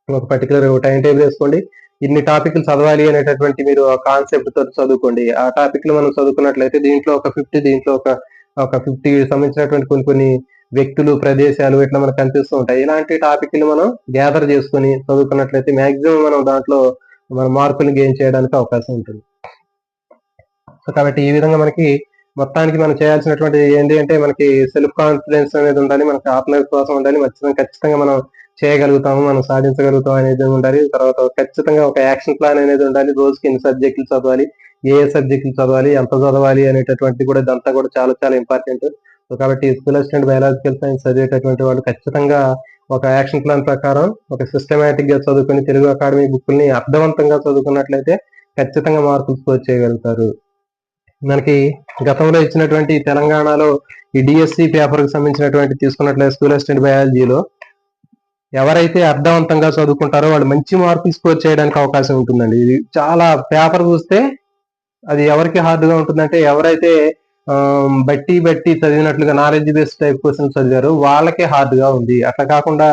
ఒక పర్టికులర్ టైం టేబుల్ వేసుకోండి, ఇన్ని టాపిక్లు చదవాలి అనేటటువంటి మీరు కాన్సెప్ట్ తో చదువుకోండి. ఆ టాపిక్లు మనం చదువుకున్నట్లయితే దీంట్లో ఒక 50, దీంట్లో ఒక 50 సంబంధించినటువంటి కొన్ని వ్యక్తులు, ప్రదేశాలు ఇట్లా మనకు కనిపిస్తూ ఉంటాయి. ఇలాంటి టాపిక్లు మనం గ్యాదర్ చేసుకుని చదువుకున్నట్లయితే మాక్సిమం మనం దాంట్లో మన మార్కులు గెయిన్ చేయడానికి అవకాశం ఉంటుంది. సో కాబట్టి ఈ విధంగా మనకి మొత్తానికి మనం చేయాల్సినటువంటి ఏంటి అంటే మనకి సెల్ఫ్ కాన్ఫిడెన్స్ అనేది ఉండాలి, మనకి ఆత్మవిశ్వాసం ఉండాలి, ఖచ్చితంగా మనం చేయగలుగుతాము, మనం సాధించగలుగుతాం అనేది ఉండాలి. తర్వాత ఖచ్చితంగా ఒక యాక్షన్ ప్లాన్ అనేది ఉండాలి. రోజుకి ఎన్ని సబ్జెక్టులు చదవాలి, ఏ సబ్జెక్టులు చదవాలి, ఎంత చదవాలి అనేటటువంటి కూడా ఇదంతా కూడా చాలా చాలా ఇంపార్టెంట్. సో కాబట్టి స్కూల్ అసిస్టెంట్ బయాలజికల్ సైన్స్ చదివేటటువంటి వాళ్ళు ఖచ్చితంగా ఒక యాక్షన్ ప్లాన్ ప్రకారం ఒక సిస్టమేటిక్ గా చదువుకుని తెలుగు అకాడమీ బుక్కుల్ని అర్థవంతంగా చదువుకున్నట్లయితే ఖచ్చితంగా మార్కులు స్కోర్ చేయగలుగుతారు. మనకి గతంలో ఇచ్చినటువంటి తెలంగాణలో ఈ డిఎస్సి పేపర్ కి సంబంధించినటువంటి తీసుకున్నట్లయితే స్కూల్ అసిస్టెంట్ బయాలజీలో ఎవరైతే అర్థవంతంగా చదువుకుంటారో వాళ్ళు మంచి మార్కులు స్కోర్ చేయడానికి అవకాశం ఉంటుందండి. ఇది చాలా పేపర్ చూస్తే అది ఎవరికి హార్డ్ గా ఉంటుందంటే ఎవరైతే బట్టి చదివినట్లుగా నాలెడ్జ్ బేస్డ్ టైప్ క్వశ్చన్స్ చదివారో వాళ్ళకే హార్డ్ గా ఉంది. అట్లా కాకుండా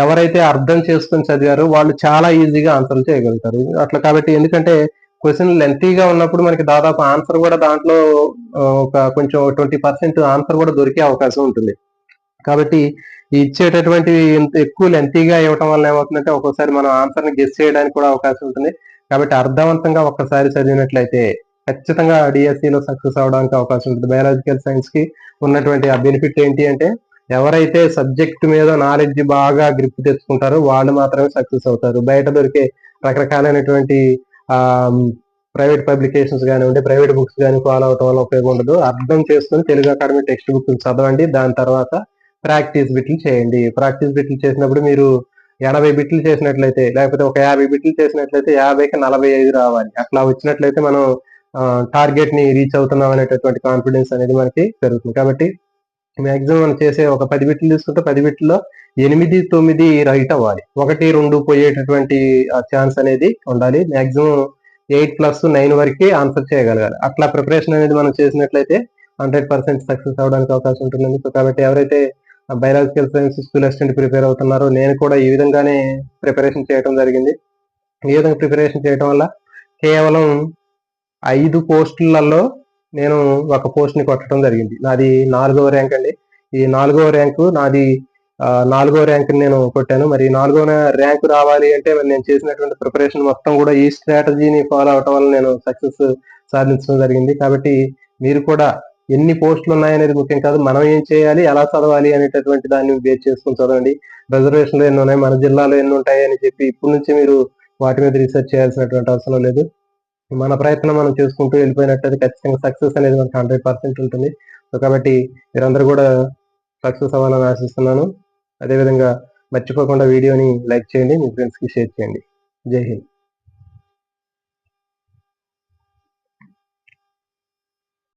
ఎవరైతే అర్థం చేసుకుని చదివారో వాళ్ళు చాలా ఈజీగా ఆన్సర్లు చేయగలుగుతారు. అట్లా కాబట్టి ఎందుకంటే క్వశ్చన్ లెంతీగా ఉన్నప్పుడు మనకి దాదాపు ఆన్సర్ కూడా దాంట్లో ఒక కొంచెం 20% ఆన్సర్ కూడా దొరికే అవకాశం ఉంటుంది. కాబట్టి ఇచ్చేటటువంటి ఇంత ఎక్కువ లెంతీగా ఇవ్వటం వల్ల ఏమవుతుందంటే ఒక్కోసారి మనం ఆన్సర్ ని గెస్ చేయడానికి కూడా అవకాశం ఉంటుంది. కాబట్టి అర్థవంతంగా ఒక్కసారి చదివినట్లయితే ఖచ్చితంగా డిఎస్సిలో సక్సెస్ అవడానికి అవకాశం ఉంటుంది. బయాలజికల్ సైన్స్ కి ఉన్నటువంటి ఆ బెనిఫిట్ ఏంటి అంటే ఎవరైతే సబ్జెక్ట్ మీద నాలెడ్జ్ బాగా గ్రిప్ తెచ్చుకుంటారో వాళ్ళు మాత్రమే సక్సెస్ అవుతారు. బయట దొరికే రకరకాలైనటువంటి ప్రైవేట్ పబ్లికేషన్స్ కానివ్వండి, ప్రైవేట్ బుక్స్ కానీ ఫాలో అవటం వల్ల ఉపయోగం ఉండదు. అర్థం చేసుకుని తెలుగు అకాడమీ టెక్స్ట్ బుక్ చదవండి. దాని తర్వాత ప్రాక్టీస్ బిట్లు చేయండి. ప్రాక్టీస్ బిట్లు చేసినప్పుడు మీరు 80 బిట్లు చేసినట్లయితే, లేకపోతే ఒక 50 బిట్లు చేసినట్లయితే 50కి 45 రావాలి. అట్లా వచ్చినట్లయితే మనం టార్గెట్ ని రీచ్ అవుతున్నాం అనేటటువంటి కాన్ఫిడెన్స్ అనేది మనకి పెరుగుతుంది. కాబట్టి మాక్సిమం మనం చేసే ఒక 10 బిట్లు తీసుకుంటే 10 బిట్లో 8, 9 రైట్ అవ్వాలి. 1, 2 పోయేటటువంటి ఛాన్స్ అనేది ఉండాలి. మాక్సిమం 8+9 వరకు ఆన్సర్ చేయగలగాలి. అట్లా ప్రిపరేషన్ అనేది మనం చేసినట్లయితే 100% సక్సెస్ అవడానికి అవకాశం ఉంటుందండి. సో కాబట్టి ఎవరైతే biological science school assistant prepare అవుతున్నారో నేను కూడా ఈ విధంగానే ప్రిపరేషన్ చేయడం జరిగింది. ఈ విధంగా ప్రిపరేషన్ చేయడం వల్ల కేవలం 5 పోస్టులలో నేను ఒక పోస్ట్ ని కొట్టడం జరిగింది. నాది 4వ ర్యాంక్ అండి. ఈ 4వ ర్యాంకు నాది 4వ ర్యాంక్ నేను కొట్టాను. మరి 4వ ర్యాంక్ రావాలి అంటే నేను చేసినటువంటి ప్రిపరేషన్ మొత్తం కూడా ఈ స్ట్రాటజీని ఫాలో అవటం వల్ల నేను సక్సెస్ సాధించడం జరిగింది. కాబట్టి మీరు కూడా ఎన్ని పోస్టులు ఉన్నాయనేది ముఖ్యం కాదు, మనం ఏం చేయాలి, ఎలా చదవాలి అనేటటువంటి దాన్ని బేస్ చేసుకుని చదవండి. రిజర్వేషన్లు ఎన్ని ఉన్నాయి, మన జిల్లాలో ఎన్ని ఉంటాయి అని చెప్పి ఇప్పటి నుంచి మీరు వాటి మీద రీసెర్చ్ చేయాల్సినటువంటి అవసరం లేదు. మన ప్రయత్నం మనం చేసుకుంటూ వెళ్ళిపోయినట్లయితే ఖచ్చితంగా సక్సెస్ అనేది మనకి 100% ఉంటుంది. సో కాబట్టి మీరందరూ కూడా సక్సెస్ అవ్వాలని ఆశిస్తున్నాను. అదేవిధంగా మర్చిపోకుండా వీడియోని లైక్ చేయండి, మీ ఫ్రెండ్స్కి షేర్ చేయండి. జై హింద్.